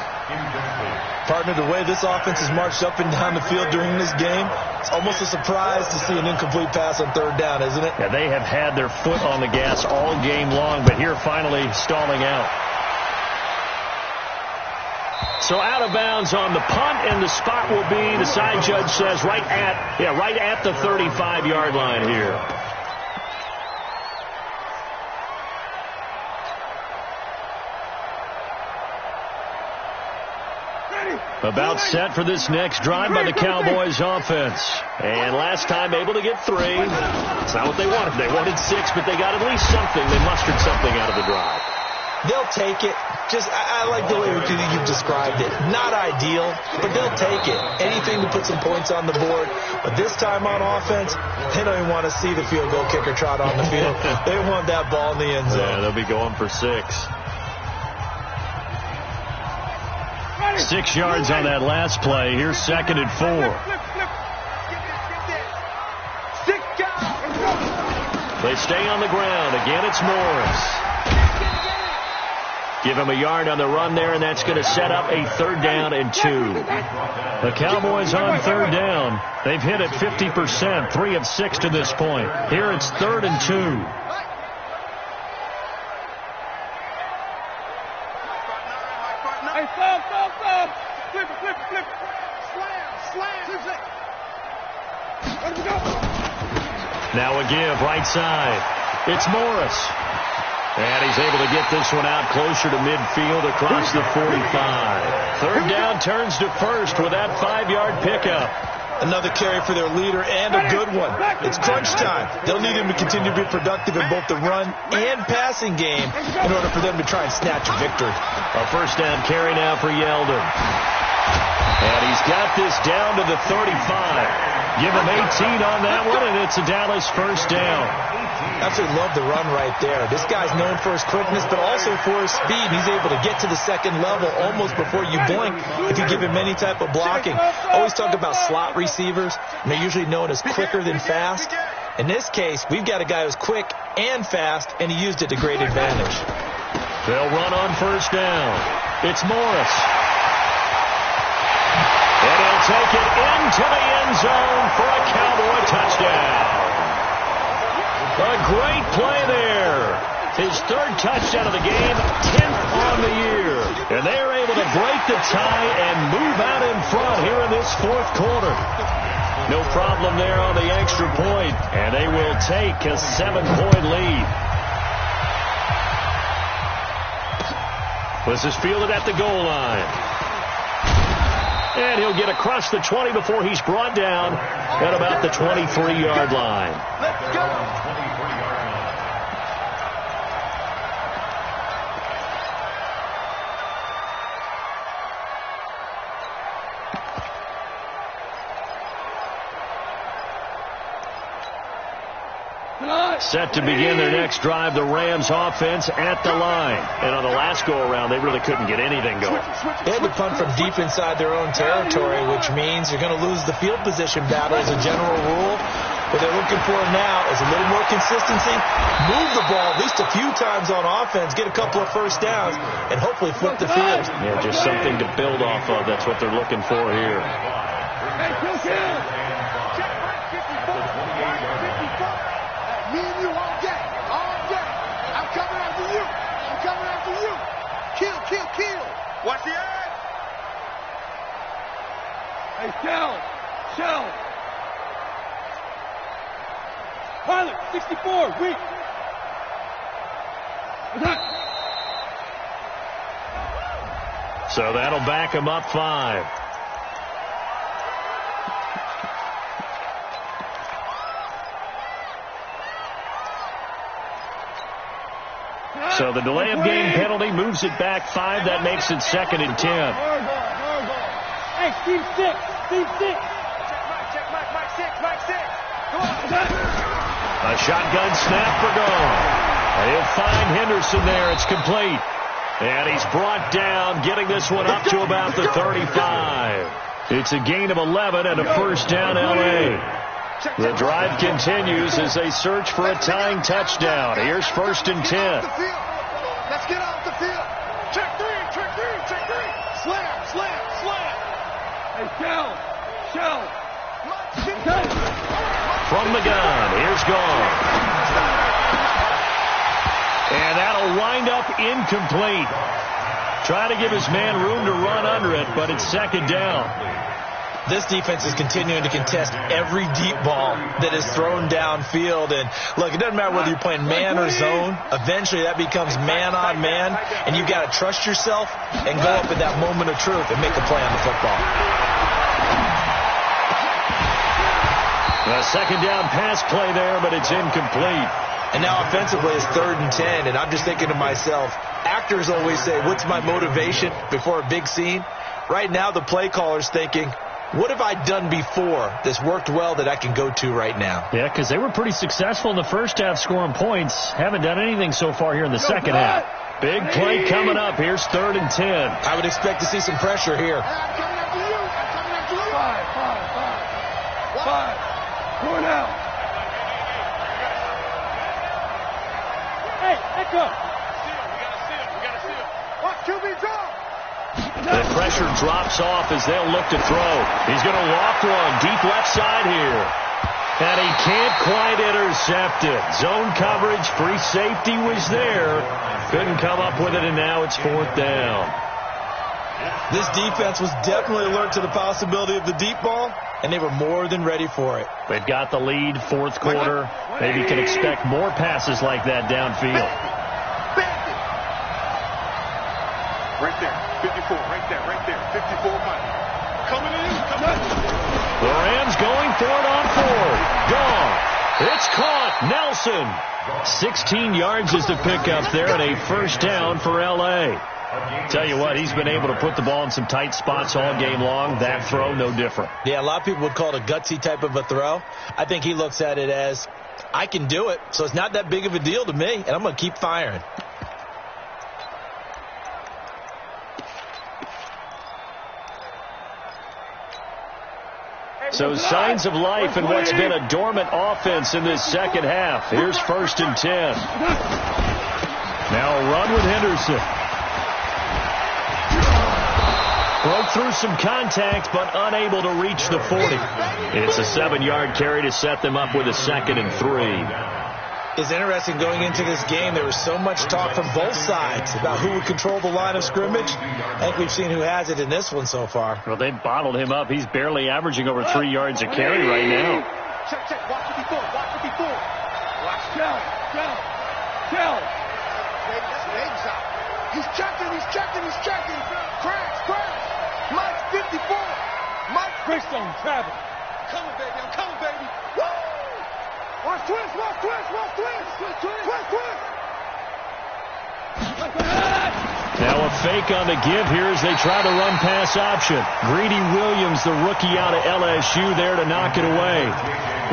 Partner, the way this offense has marched up and down the field during this game, it's almost a surprise to see an incomplete pass on 3rd down, isn't it? Yeah, they have had their foot on the gas all game long, but here finally stalling out. So out of bounds on the punt, and the spot will be, the side judge says, right at the 35-yard line here. About set for this next drive by the Cowboys offense. And last time able to get 3. It's not what they wanted. They wanted 6, but they got at least something. They mustered something out of the drive. They'll take it. I like the way you've described it. Not ideal, but they'll take it. Anything to put some points on the board. But this time on offense, they don't even want to see the field goal kicker trot on the field. They want that ball in the end zone. Yeah, they'll be going for 6. 6 yards on that last play. Here's 2nd and 4. They stay on the ground. Again, it's Morris. Give him a yard on the run there, and that's going to set up a 3rd down and 2. The Cowboys on 3rd down. They've hit it 50%, 3 of 6 to this point. Here it's 3rd and 2. Flip. Slam. Now a give, right side. It's Morris. And he's able to get this one out closer to midfield across the 45. 3rd down turns to 1st with that 5-yard pickup. Another carry for their leader, and a good one. It's crunch time. They'll need him to continue to be productive in both the run and passing game in order for them to try and snatch a victory. A 1st down carry now for Yeldon. And he's got this down to the 35. Give him 18 on that one, and it's a Dallas 1st down. Absolutely love the run right there. This guy's known for his quickness, but also for his speed. He's able to get to the 2nd level almost before you blink if you give him any type of blocking. Always talk about slot receivers, and they're usually known as quicker than fast. In this case, we've got a guy who's quick and fast, and he used it to great advantage. They'll run on 1st down. It's Morris. And he'll take it into the end zone for a Cowboy touchdown. A great play there. His 3rd touchdown of the game, 10th on the year. And they're able to break the tie and move out in front here in this 4th quarter. No problem there on the extra point. And they will take a 7-point lead. This is fielded at the goal line. And he'll get across the 20 before he's brought down at about the 23-yard line. Let's go. Set to begin their next drive, the Rams offense at the line. And on the last go-around, they really couldn't get anything going. They had to punt from deep inside their own territory, which means you're going to lose the field position battle as a general rule. What they're looking for now is a little more consistency, move the ball at least a few times on offense, get a couple of first downs, and hopefully flip the field. Yeah, just something to build off of. That's what they're looking for here. Me and you all day. I'm coming after you. I'm coming after you. Kill. Watch the eye. Hey, Shell. Pilot, 64, weak. So that'll back him up 5. So the delay of game penalty moves it back 5. That makes it 2nd and 10. Hey, Steve 6. Check Mike 6. Come on. A shotgun snap for Gone. He'll find Henderson there. It's complete. And he's brought down, getting this one up to about the 35. It's a gain of 11 and a first down, L.A. The drive continues as they search for a tying touchdown. Here's 1st and 10. Let's get off the field. Check three. Slam. Hey, Shell. From the gun, here's Gone. And that'll wind up incomplete. Try to give his man room to run under it, but it's 2nd down. This defense is continuing to contest every deep ball that is thrown downfield. And, look, it doesn't matter whether you're playing man or zone. Eventually that becomes man on man, and you've got to trust yourself and go up at that moment of truth and make a play on the football. A 2nd down pass play there, but it's incomplete. And now offensively it's 3rd and 10, and I'm just thinking to myself, actors always say, what's my motivation before a big scene? Right now the play caller's thinking, what have I done before that's worked well that I can go to right now? Yeah, because they were pretty successful in the first half scoring points. Haven't done anything so far here in the second half. Big play coming up. Here's 3rd and 10. I would expect to see some pressure here. I'm coming after you. Five. Going out. Hey, echo. We got to seal. Watch QB draw. The pressure drops off as they'll look to throw. He's going to walk one deep left side here. And he can't quite intercept it. Zone coverage, free safety was there. Couldn't come up with it, and now it's 4th down. This defense was definitely alert to the possibility of the deep ball, and they were more than ready for it. They've got the lead, 4th quarter. Maybe can expect more passes like that downfield. Right there, 54, right there, 54 Mike. Coming in. The Rams going for it on 4th. Gone. It's caught. Nelson. 16 yards is the pickup there, and a first down for L.A. Tell you what, he's been able to put the ball in some tight spots all game long. That throw, no different. Yeah, a lot of people would call it a gutsy type of a throw. I think he looks at it as, I can do it, so it's not that big of a deal to me, and I'm going to keep firing. So signs of life in what's been a dormant offense in this second half. Here's 1st and 10. Now a run with Henderson. Broke through some contact, but unable to reach the 40. It's a 7-yard carry to set them up with a 2nd and 3. It's interesting going into this game. There was so much talk from both sides about who would control the line of scrimmage. I think we've seen who has it in this one so far. Well, they bottled him up. He's barely averaging over 3 yards a carry right now. Check. Watch 54. Watch Shell. Baby's out. He's checking. Crash. Mike's 54. Mike. Freestone, travel. I'm coming, baby. Woo! Watch twist. Now a fake on the give here as they try to run pass option. Greedy Williams, the rookie out of LSU, there to knock it away.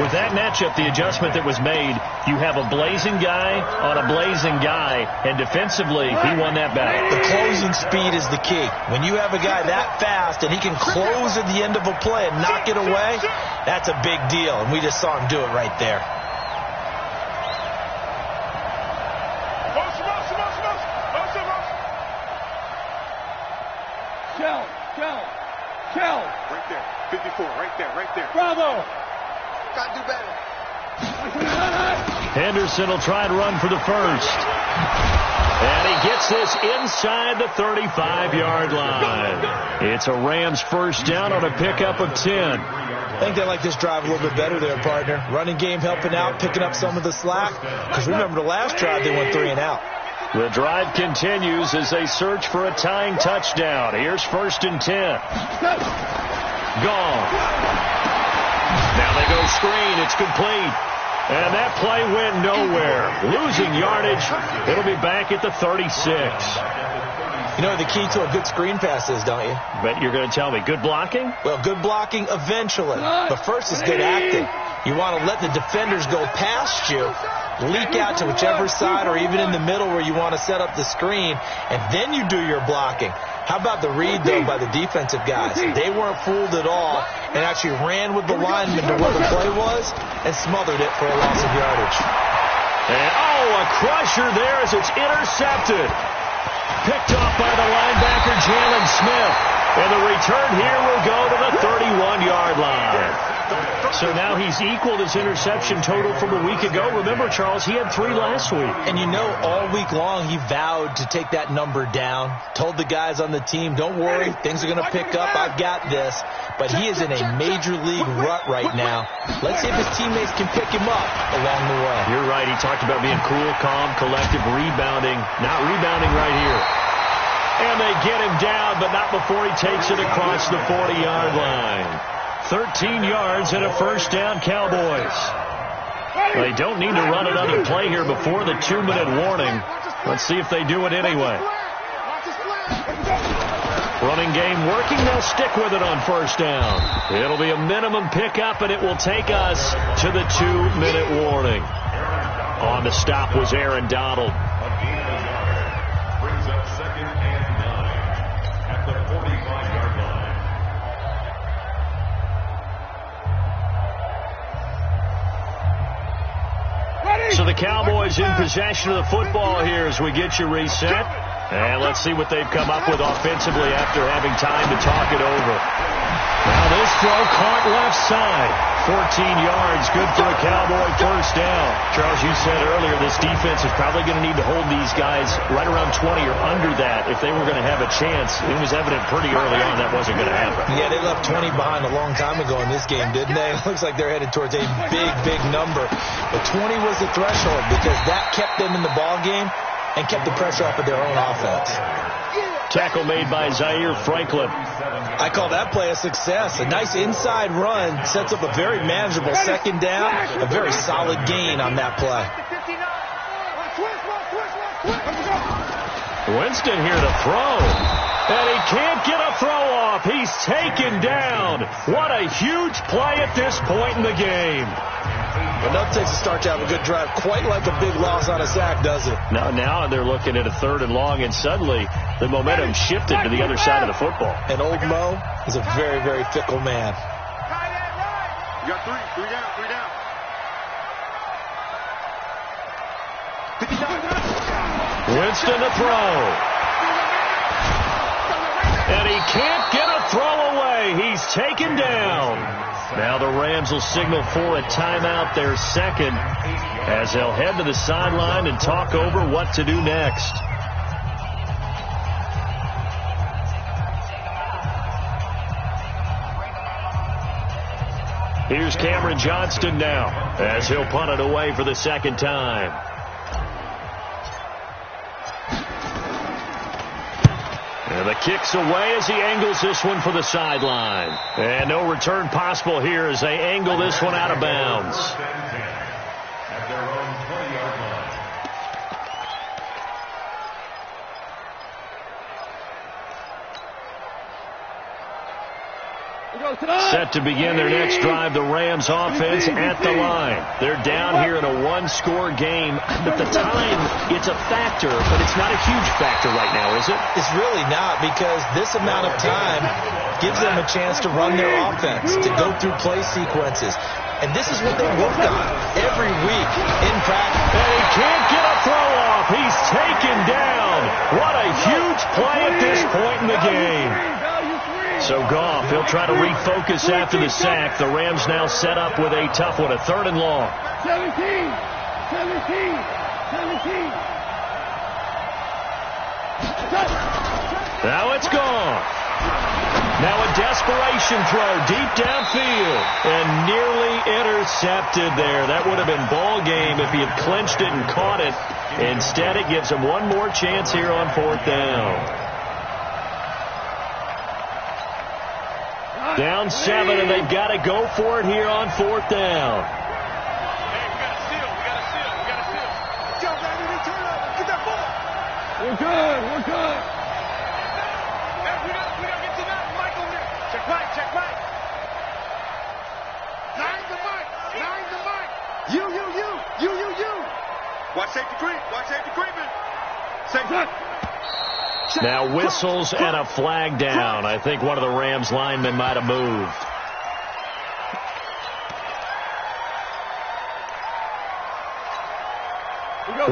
With that matchup, the adjustment that was made, you have a blazing guy on a blazing guy, and defensively, he won that battle. The closing speed is the key. When you have a guy that fast and he can close at the end of a play and knock it away, that's a big deal, and we just saw him do it right there. Shell. Right there. 54. Right there. Bravo. Got to do better. Henderson will try and run for the first. And he gets this inside the 35-yard line. It's a Rams first down on a pickup of 10. I think they like this drive a little bit better there, partner. Running game helping out, picking up some of the slack. Because remember, the last drive they went 3 and out. The drive continues as they search for a tying touchdown. Here's 1st and 10. Gone. Now they go screen. It's complete. And that play went nowhere. Losing yardage. It'll be back at the 36. You know what the key to a good screen pass is, don't you? Bet you're going to tell me. Good blocking? Well, good blocking eventually. But first is good acting. You want to let the defenders go past you, leak out to whichever side or even in the middle where you want to set up the screen, and then you do your blocking. How about the read, though, by the defensive guys? They weren't fooled at all and actually ran with the lineman to where the play was and smothered it for a loss of yardage. And, a crusher there as it's intercepted. Picked off by the linebacker, Jalen Smith. And the return here will go to the 31-yard line. So now he's equaled his interception total from a week ago. Remember, Charles, he had 3 last week. And you know, all week long he vowed to take that number down. Told the guys on the team, don't worry, things are going to pick up. I've got this. But he is in a major league rut right now. Let's see if his teammates can pick him up along the way. You're right. He talked about being cool, calm, collective, rebounding. Not rebounding right here. And they get him down, but not before he takes it across the 40-yard line. 13 yards and a first down, Cowboys. They don't need to run another play here before the 2-minute warning. Let's see if they do it anyway. Running game working. They'll stick with it on first down. It'll be a minimum pickup, and it will take us to the 2-minute warning. On the stop was Aaron Donald. Brings up 2nd and 9 at the 45-yard line. So the Cowboys in possession of the football here as we get you reset. And let's see what they've come up with offensively after having time to talk it over. Now this throw caught left side. 14 yards, good for a Cowboy first down. Charles, you said earlier this defense is probably going to need to hold these guys right around 20 or under that if they were going to have a chance. It was evident pretty early on that wasn't going to happen. Yeah, they left 20 behind a long time ago in this game, didn't they? It looks like they're headed towards a big number. But 20 was the threshold because that kept them in the ball game and kept the pressure off of their own offense. Tackle made by Zaire Franklin. I call that play a success. A nice inside run sets up a very manageable second down, a very solid gain on that play. Winston here to throw. And he can't get a throw off. He's taken down. What a huge play at this point in the game. Enough takes a start to have a good drive, quite like a big loss on a sack, does it? Now they're looking at a 3rd and long, and suddenly the momentum shifted to the other side of the football. And old Mo is a very fickle man. You got 3 down. Winston to throw. And he can't get a throw away. He's taken down. Now the Rams will signal for a timeout, their second, as they'll head to the sideline and talk over what to do next. Here's Cameron Johnston now as he'll punt it away for the second time. And the kick's away as he angles this one for the sideline. And no return possible here as they angle this one out of bounds. At their own 20-yard line. Set to begin their next drive, the Rams offense at the line. They're down here in a one-score game. But the time, it's a factor, but it's not a huge factor right now, is it? It's really not, because this amount of time gives them a chance to run their offense, to go through play sequences. And this is what they work on every week in practice. And he can't get a throw off. He's taken down. What a huge play at this point in the game. So Goff, he'll try to refocus after the sack. The Rams now set up with a tough one, a 3rd and long. 17. Now it's gone. Now a desperation throw deep downfield and nearly intercepted there. That would have been ball game if he had clinched it and caught it. Instead, it gives him one more chance here on 4th down. Down 7, and they've got to go for it here on 4th down. Hey, we got to steal. Yo, baby, turn up. Get that ball. We're good. Hey, we got to get to that mic on there. Check mic. Nine the mic. You. Watch safety creeping. Safety. Now whistles and a flag down. I think one of the Rams linemen might have moved.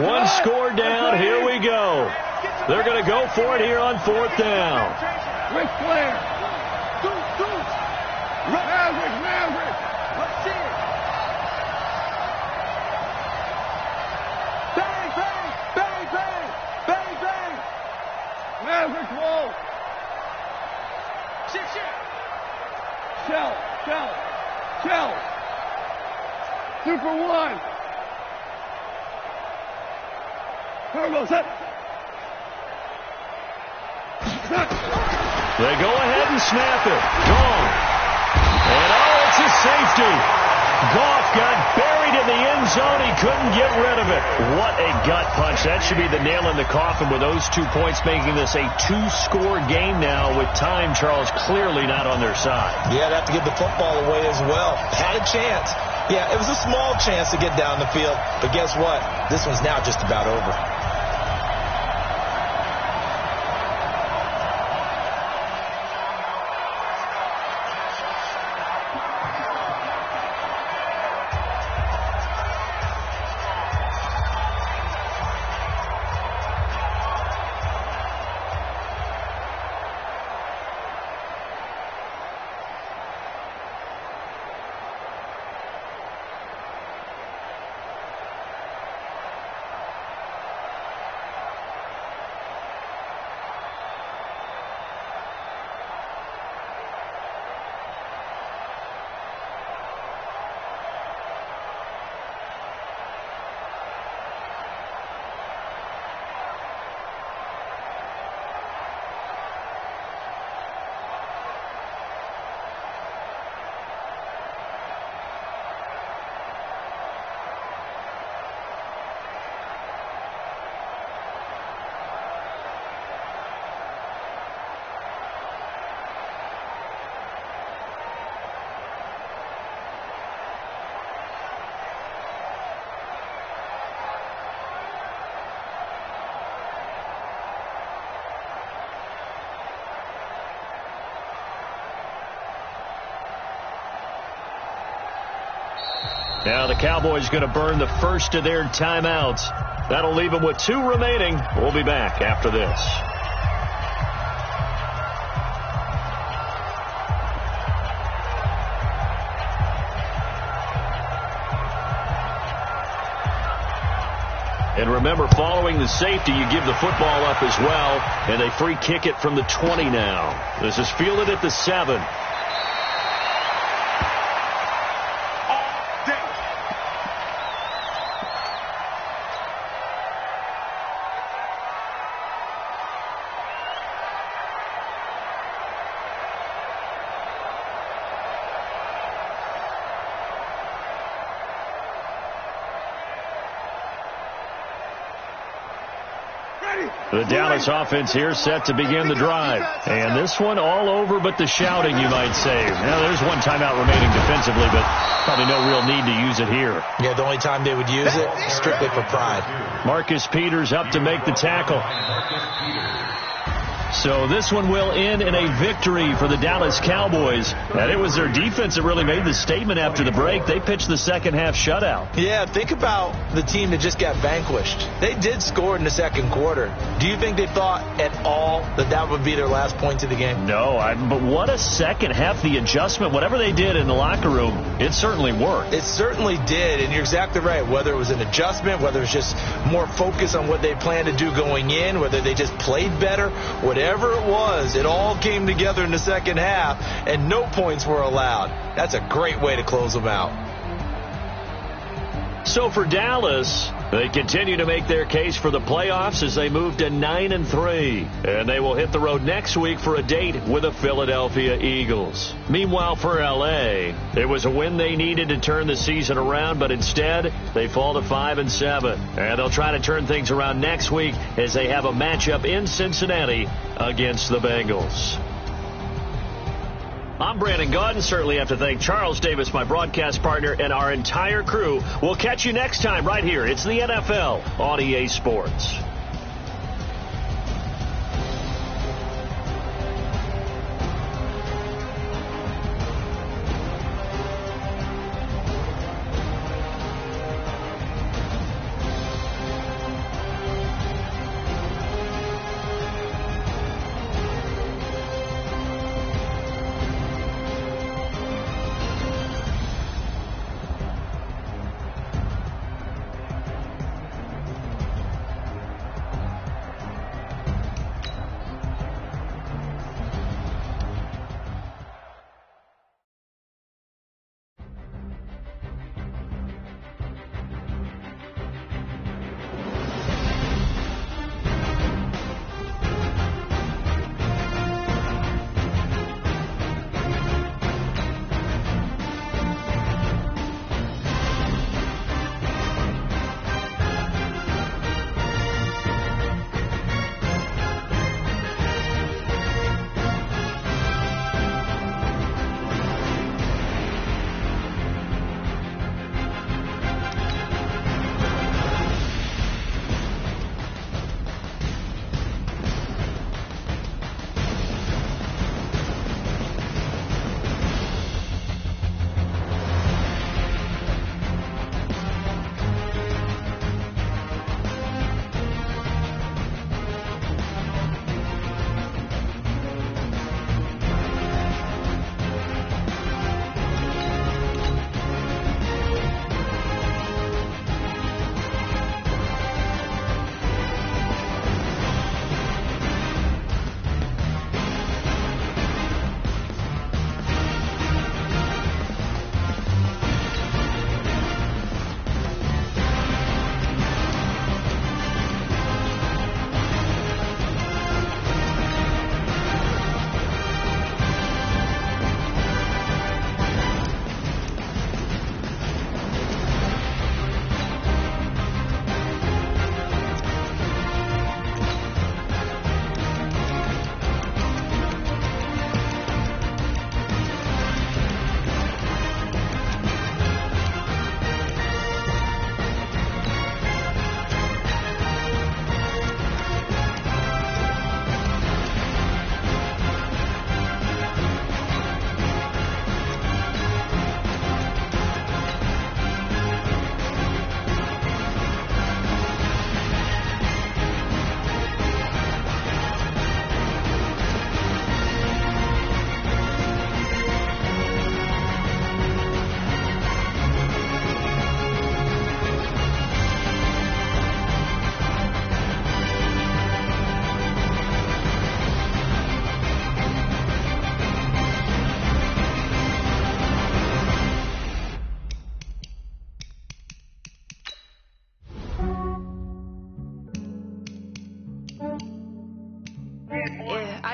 One score down. Here we go. They're going to go for it here on 4th down. Ric Flair. Maverick. Let's see it. Bang. Maverick roll. Shit. Shell. Super 1. Turbo set. They go ahead and snap it. Gone. And it's a safety. Goff got buried in the end zone. He couldn't get rid of it. What a gut punch. That should be the nail in the coffin with those 2 points, making this a 2-score game now with time, Charles, clearly not on their side. Yeah, they have to give the football away as well. Had a chance. Yeah, it was a small chance to get down the field. But guess what? This one's now just about over. Now the Cowboys going to burn the first of their timeouts. That'll leave them with 2 remaining. We'll be back after this. And remember, following the safety, you give the football up as well, and they free kick it from the 20 now. This is fielded at the 7. The Dallas offense here set to begin the drive. And this one all over but the shouting, you might say. Now, there's one timeout remaining defensively, but probably no real need to use it here. Yeah, the only time they would use it, strictly for pride. Marcus Peters up to make the tackle. So this one will end in a victory for the Dallas Cowboys. And it was their defense that really made the statement after the break. They pitched the second half shutout. Yeah, think about the team that just got vanquished. They did score in the second quarter. Do you think they thought at all that that would be their last points of the game? No, but what a second half. The adjustment, whatever they did in the locker room, it certainly worked. It certainly did, and you're exactly right. Whether it was an adjustment, whether it was just more focus on what they planned to do going in, whether they just played better, whatever it was, it all came together in the second half, and no points were allowed. That's a great way to close them out. So for Dallas, they continue to make their case for the playoffs as they move to 9-3. And they will hit the road next week for a date with the Philadelphia Eagles. Meanwhile, for L.A., it was a win they needed to turn the season around, but instead, they fall to 5-7. And they'll try to turn things around next week as they have a matchup in Cincinnati against the Bengals. I'm Brandon Gaudin. Certainly have to thank Charles Davis, my broadcast partner, and our entire crew. We'll catch you next time right here. It's the NFL on EA Sports.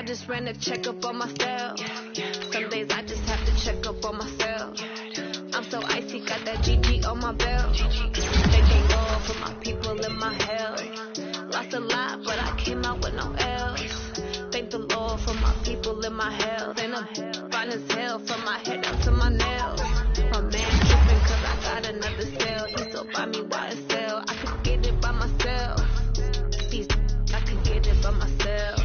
I just ran a checkup on myself. Some days I just have to check up on myself. I'm so icy, got that GG on my belt. Thank the Lord for my people in my hell. Lost a lot, but I me YSL. I could get it by myself. These I could get it by myself.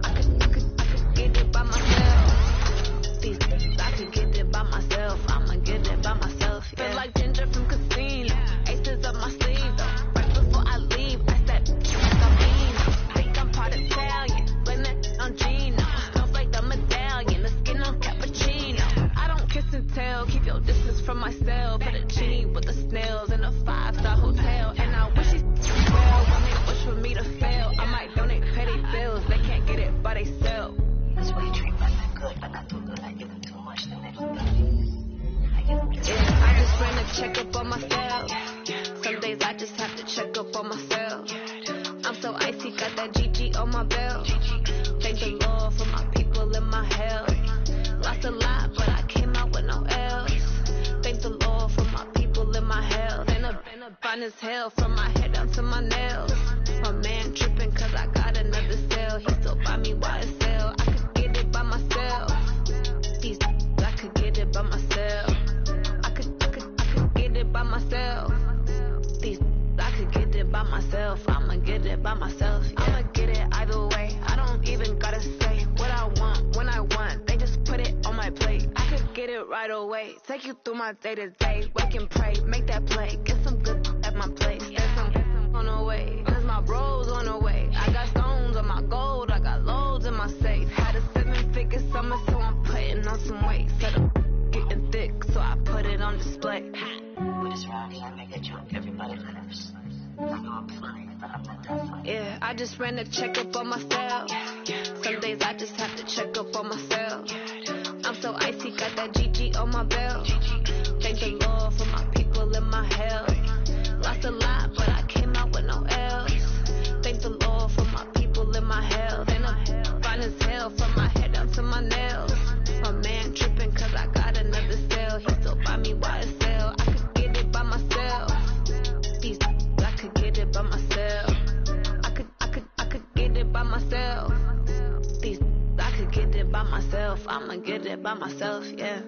I could get it by myself. These I could get it by myself. I'ma get it by myself. Yeah. Feel like Ginger from Casino. Aces up my sleeve though. Right before I leave, I said I think I'm part Italian. Blame that on Gino. Smells like the medallion. The skin on cappuccino. I don't kiss and tell. Keep your distance from my cell. Put a genie with the snails in a 5-star hotel. And I wish it well when they wish for me to fail. I might donate petty bills. They can't get it by themselves. That's why you treat women good, but not too good. I give them too much, then they don't get it. I give them too much. I just ran a checkup on myself. Some days I just have to check up on myself. I'm so icy, got that GG on my belt. Thank the Lord for my people in my health. Lost a lot, but I came out with no L's. Thank the Lord for my people in my health. And a fine as hell from my head down to my nails. My man tripping cause I got another cell. He still buy me YSL. I could get it by myself. These I could get it by myself. I could get it by myself. These I could get it by myself. I'ma get it by myself. Yeah. I'ma get it either way. I don't even gotta say what I want when I want. They just put it on my plate. I could get it right away. Take you through my day to day. Wake and pray, make that play. Get some good at my place. There's some on the way. Cause my bros on the way. I got stones on my gold. I got loads in my safe. Had a 7-figure summer, so I'm putting on some weight. Said I'm getting thick, so I put it on display. With this round here, I make a joke. Everybody laughs. I know I'm funny, but I'm not that funny. Yeah, I just ran a checkup on myself. Some days I just have to check up on myself. I'm so icy, got that GG on my belt. Thank the Lord for my people in my health. Lost a lot, but I came out with no L's. Thank the Lord for my people in my health. And I'm fine as hell from my head down to my nails. My man tripping cause I got another cell. He still buy me YSL. I could get it by myself. These I could get it by myself. I could get it by myself. These I could get it by myself. I'ma get it by myself, yeah.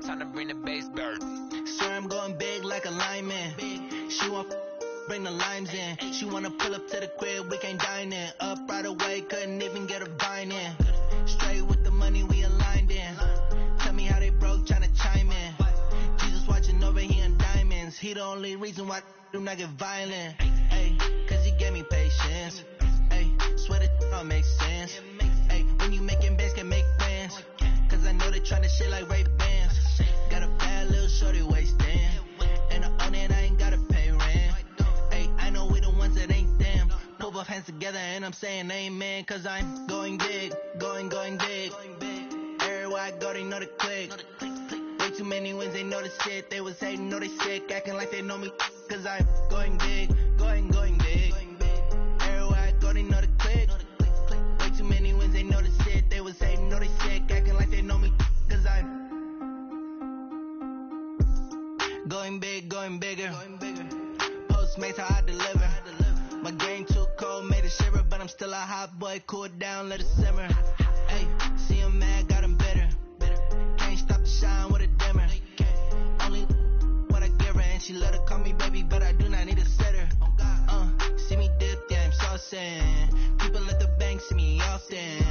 Time to bring the bass bird. Swear I'm going big like a lineman. She want bring the limes in. She wanna pull up to the crib, we can't dine in. Up right away, couldn't even get a vine in. Straight with the money we aligned in. Tell me how they broke, tryna chime in. Jesus watching over here in diamonds. He the only reason why do not get violent. Ay, cause he gave me patience. Ay, swear that don't make sense. Ay, when you making bands can make friends. Cause I know they tryna shit like Ray Bans. Got a bad little shorty wasting. And I own it, I ain't gotta pay rent. Ay, I know we the ones that ain't them. Pull both hands together and I'm saying amen. Cause I'm going big, going big. Everywhere I go, they know the click. Way too many wins, they know the shit. They was hating, know they sick, acting like they know me. Cause I'm going big, going big. Everywhere I go, they know the click. Way too many wins, they know the shit. They was hating, know they sick, acting like they know me. Cause I'm going big, going bigger. Postmates how I deliver. My game too cold, made it shiver. But I'm still a hot boy, cool it down, let it simmer. Hey, see him mad, got him bitter. Can't stop the shine with a dimmer. Only what I give her, and she let her call me baby, but I do not need a sitter. See me dip, yeah, I'm saucing. People at the bank see me often.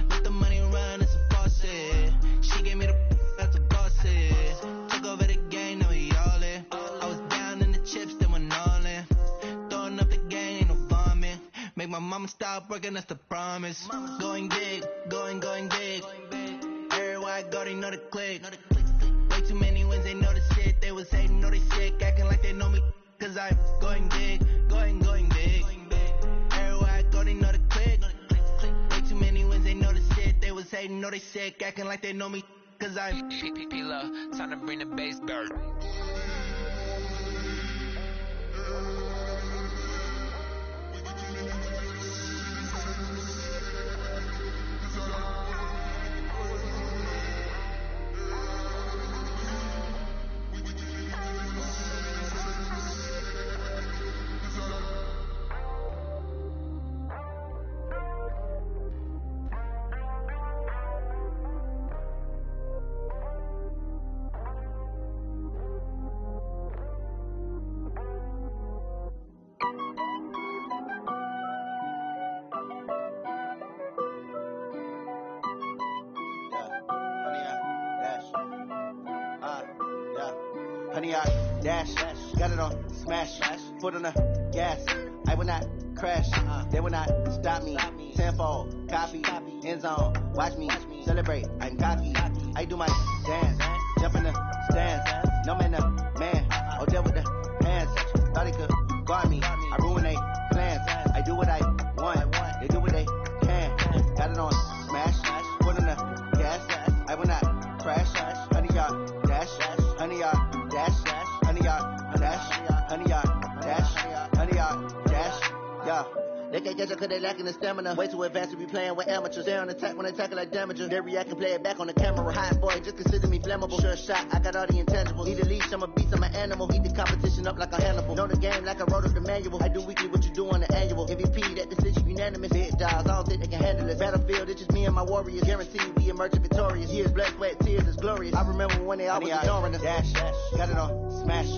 Let the money run, it's a faucet. She gave me the that's a bosses. Took over the game, now we all in. I was down in the chips, then went all in. Throwing up the game, ain't no vomit. Make my mama stop working, that's the promise. Going big, going big. Everywhere I go, they know the click. Way too many wins, they know the shit. They was hating, know they sick, acting like they know me. Cause I'm going big, going big. Everywhere I go, they know the click. hating, know they sick, acting like they know me, cause I'm P-Love, time to bring the bass back. Honey, I dash, got it on smash, foot on the gas. I will not crash, they will not stop me. Tenfold, copy, end zone, watch me celebrate. I'm cocky, I do my dance, jump in the stands. No man, man, oh there with the hands. Thought he could guard me, I ruin they plans. I do what I want, they do what they can. Got it on smash, foot on the gas. I will not crash, honey, y'all dash, honey, y'all dash, honey, y'all dash, honey, y'all dash, honey, y'all dash, yeah. They can't catch up cause they lacking the stamina. Way too advanced to be playing with amateurs. Stay on attack when they tackle like damager. They react and play it back on the camera. Hot boy, just consider me flammable. Sure shot, I got all the intangibles. Need a leash, I'm a beast, I'm an animal. Eat the competition up like a Hannibal. Know the game like I wrote up the manual. I do weekly what you do on the annual. MVP, that decision unanimous. Big dogs, I don't think they can handle it. Battlefield, it's just me and my warriors. Guaranteed we emerge victorious. Years, blood, sweat, tears, is glorious. I remember when they always ignoring us. Dash, got it on smash,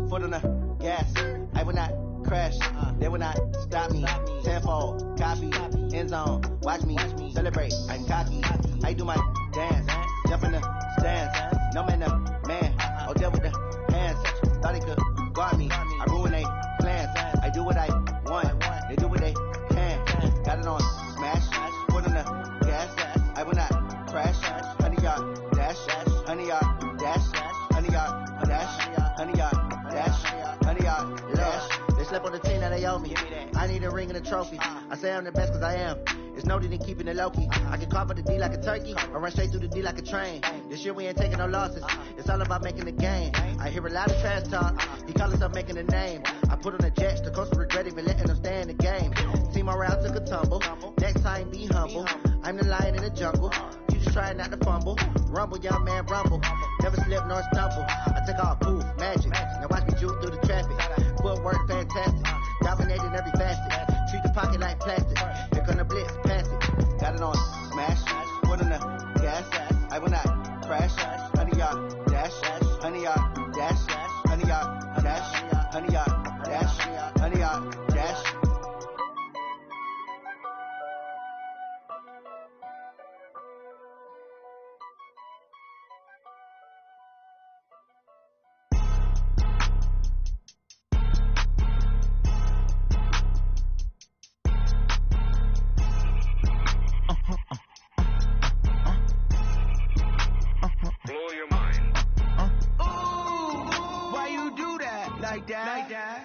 foot on the gas. I will not crash, they will not stop me. Tenfold, copy, end zone, watch me celebrate. I'm cocky, I do my dance, jump in the stands. No man, man, oh there with the hands. Thought he could guard me, I ruin they plans. I do what I want, they do what they can. Got it on smash, foot on the gas. I will not crash, honey, y'all dash, honey, y'all dash, honey, y'all dash, honey, y'all dash, honey, y'all dash. They slept on the team that they owe me. I need a ring and a trophy. I say I'm the best cause I am. It's no need in keeping it low key. I can carve up the D like a turkey or run straight through the D like a train. This year we ain't taking no losses. It's all about making the game. I hear a lot of trash talk. He call himself making a name. I put on the jets. The coach will regret even letting them stay in the game. Team morale took a tumble. Next time be humble. I'm the lion in the jungle. You just try not to fumble. Rumble, young man, rumble. Never slip nor stumble. I take all poof, magic. Now watch me juke through the traffic. Footwork fantastic. Dominating every facet. Treat the pocket like plastic. Here come the blitz, pass it. Got it on smash. Foot on the gas. I will not crash. Honey, y'all dash. Honey, y'all dash. Honey, y'all dash. Honey, y'all dash. Honey, y'all dash.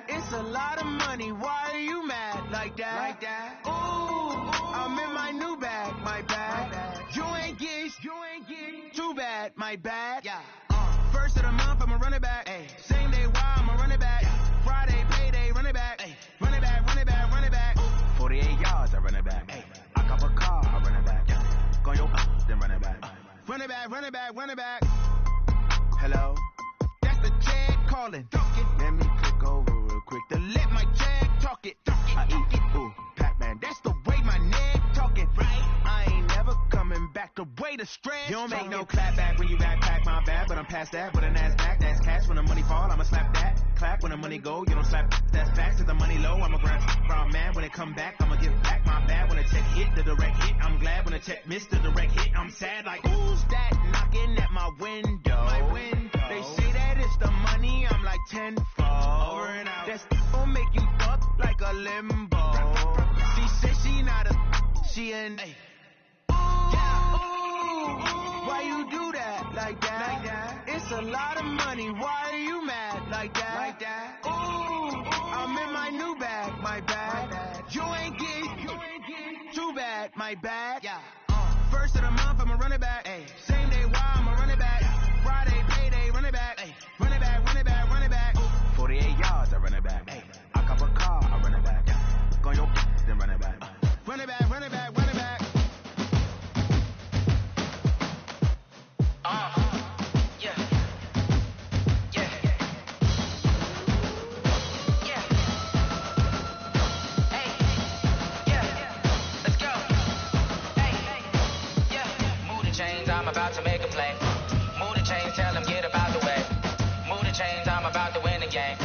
It's a lot of money, why are you mad like that? Ooh, I'm in my new bag, my bad. You ain't get too bad, my bad. Yeah. First of the month, I'ma run it back. Ay. Same day, why I'ma run it back. Yeah. Friday, payday, run it back. Ay. Run it back, run it back, run it back. Ooh. 48 yards, I run it back. Ay. I cop a car, I run it back. Yeah. Go yo, then run it back. Run it back, run it back, run it back. Hello? That's the check calling. Let me click over real quick to let my check talk it. I eat it, ooh, Pac-Man. That's the way my neck talking, right? I ain't never coming back the way the stress. You don't make no clap back when you backpack, my bad, but I'm past that. With a NASDAQ, that's cash. When the money fall, I'ma slap that. Clap when the money go, you don't slap. That's facts. Cause the money low, I'ma grab from man. When it come back, I'ma give back my bad. When the check hit, the direct hit, I'm glad. When the check missed the direct hit, I'm sad. Like, who's that knocking at my window? My window. They say that it's the money, I'm like tenfold. Over and out. That's gon' make you fuck like a limbo. She said she not a, she an A. Why you do that like that? It's a lot of money, why are you mad like that? Ooh, I'm in my new bag, my bad. You ain't get too bad, my bad. Yeah. First of the month, I'ma run it back. Ay. Same day, why I'ma run it back. Friday, payday, run it back. Ay. Run it back, run it back, run it back. 48 yards, I run it back. Ay. I cop a car, I run it back. Go on your then run it back. Run it back, run it back, run it back. Yeah. Yeah. Yeah. Hey. Yeah. Let's go. Hey. Yeah. Move the chains, I'm about to make a play. Move the chains, tell them get about the way. Move the chains, I'm about to win the game.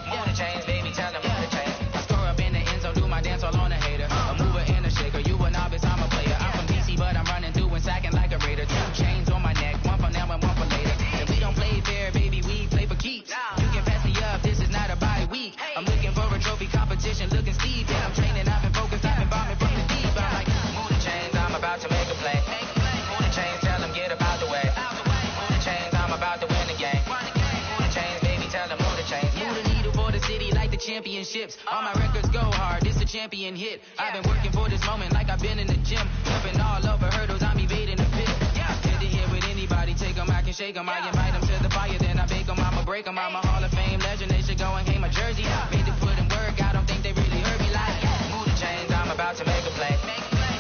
Move the chains, baby, tell them move the chains. I score up in the end zone, do my dance all on a hater. A mover and a shaker, you a novice, I'm a player. I'm from DC, but I'm running through and sacking like a raider. 2 chains on my neck, one for now and one for later. If we don't play fair, baby, we play for keeps. You can pass me up, this is not a bye week. I'm looking for a trophy competition, looking steep. Yeah, I'm training, I've been focused, I've been bombing from the deep. I'm like, move the chains, I'm about to make a play. Move the chains, tell them get about the way. Move the chains, I'm about to win the game. Move the chains, baby, tell them move the chains. Move the needle for the city like the championships. All my records go hard, this a champion hit. I've been working for this moment like I've been in the gym. Jumping all over hurdles, I'm evading the pit. Head to head with anybody, take them, I can shake them. I invite them to the fire, then I bake them, I'ma break them. I'm a Hall of Fame legend, they should go and hang my jersey. Made to put in work, I don't think they really heard me like. Move the chains, I'm about to make a play.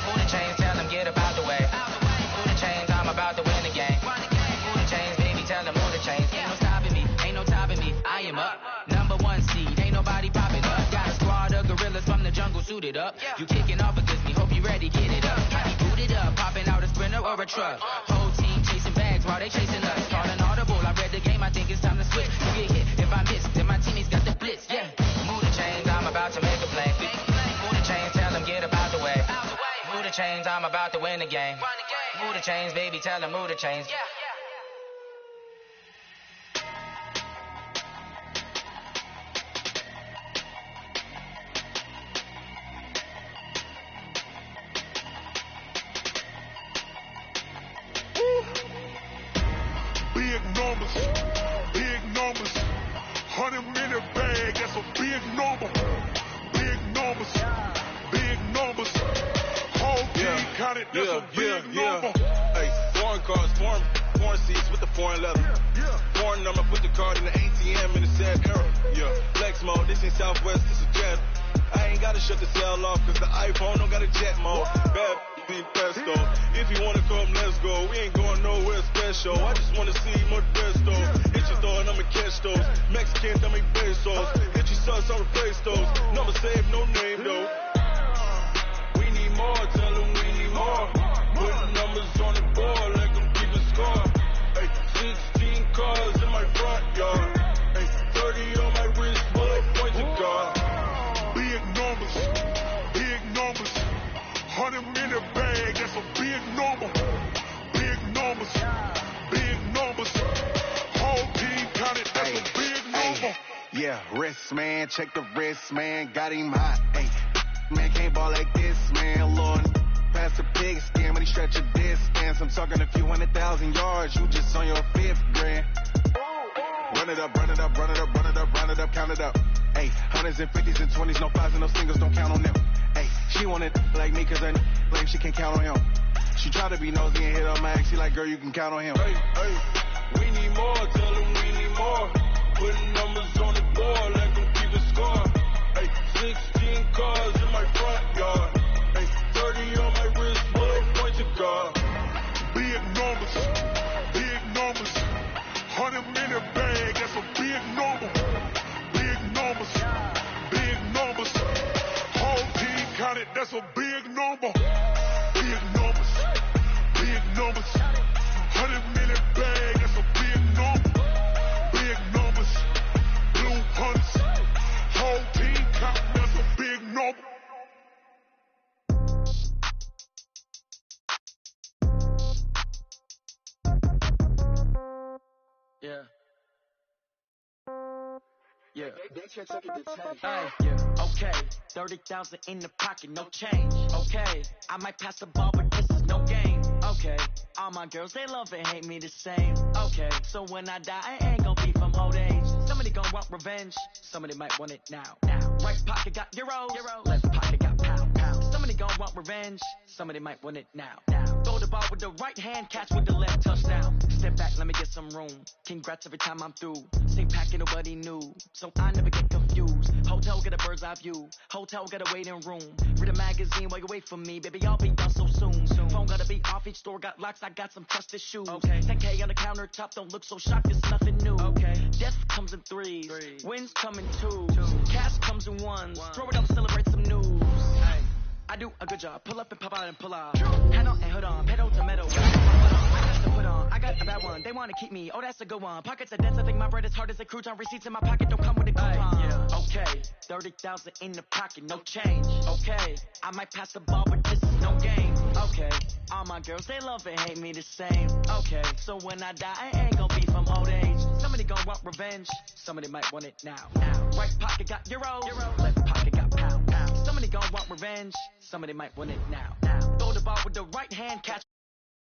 Move the chains, tell them get about the way. Move the chains, I'm about to win the game. Move the chains, baby, tell them move the chains. Ain't no stopping me, ain't no topping me, I am up. Number 1 seed, ain't nobody popping up. Got a squad of gorillas from the jungle suited up. You kicking off against me, hope you ready, get it up. I be booted up, popping out a sprinter or a truck. Whole team chasing bags while they chasing us. Calling audible, I read the game, I think it's time to switch. You get hit, if I miss, then my teammates got the blitz, yeah. Move the chains, I'm about to make a play. Move the chains, tell them get about the way. Move the chains, I'm about to win the game. Move the chains, baby, tell them move the chains. Big numbers, 100-minute bag, that's a big number. Big numbers, whole team counted, that's a big number. Hey, foreign cars, foreign seats with the foreign leather. Foreign number, put the card in the ATM in the sad era. Flex mode, this ain't Southwest, this is Jet. I ain't gotta shut the cell off, cause the iPhone don't got a jet mode. Bad be presto. If you wanna come, let's go. We ain't going nowhere special. I just wanna see more presto. Hit your store and I'ma catch those. Mexican, that make pesos. Hit your sus, I'll replace those. Number saved, no name though. We need more, tell them we need more. Putting numbers on the board like I'm keeping score. Hey, 16 cars in my front yard. Hey, 30 on my wrist, bullet points of God. Big numbers, 100-minute bag, that's a big number. Big numbers, whole team counted, that's a big number. Yeah, wrist man, check the wrist man, got him hot. Hey, man can't ball like this, man. Lord, pass the pig skin, but he stretch a distance. I'm talking a few 100,000 yards, you just on your 5th grand. Run it up, count it up. Hey, hundreds and 50s and 20s, no 5s and no singles, don't count on them. Hey, she want it like me, cause her claim she can't count on him. She try to be nosy and hit on my ex, she like, girl, you can count on him. Hey, we need more, tell them we need more. Putting numbers on the board like I'm keeping score. Hey, 16 cars in my front yard. Hey, 30 on my wrist, bullet points of God. Big numbers, 100-minute bag, that's a big number. Big numbers, whole team counted, that's a big number. Big numbers, 100-minute bag, that's a big number. Big numbers, blue hunts, whole team counted, that's a big number. Okay, 30,000 in the pocket, no change. Okay, I might pass the ball, but this is no game. Okay, all my girls, they love and hate me the same. Okay, so when I die, I ain't gon' be from old age. Somebody gon' want revenge, somebody might want it now. Right pocket got euros, left pocket got pound. Somebody gon' want revenge. Somebody might want it now. Throw the ball with the right hand, catch with the left, touchdown. Step back, let me get some room. Congrats every time I'm through. Stay packing, nobody knew, so I never get confused. Hotel get a bird's eye view. Hotel got a waiting room. Read a magazine while you wait for me, baby. I'll be done so soon. Phone gotta be off. Each store got locks. I got some trusted shoes. Okay. 10K on the countertop. Don't look so shocked. It's nothing new. Okay. Death comes in threes. Wins come in twos. Cash comes in ones. Throw it up, celebrate some news. Hey. I do a good job. Pull up and pop out and pull out. Hand on and hood on. Pedal to metal. I got a bad one. They wanna keep me. Oh, that's a good one. Pockets are dense. I think my bread is hard as a crouton. Receipts in my pocket don't come with a coupon. Yeah. Okay. 30,000 in the pocket, no change. Okay. I might pass the ball, but this is no game. Okay. All my girls, they love and hate me the same. Okay. So when I die, I ain't gonna be from old age. Somebody gonna want revenge. Somebody might want it now. Right pocket got euro. Left pocket got pound. Somebody gonna want revenge. Somebody might want it now. Throw the ball with the right hand, catch.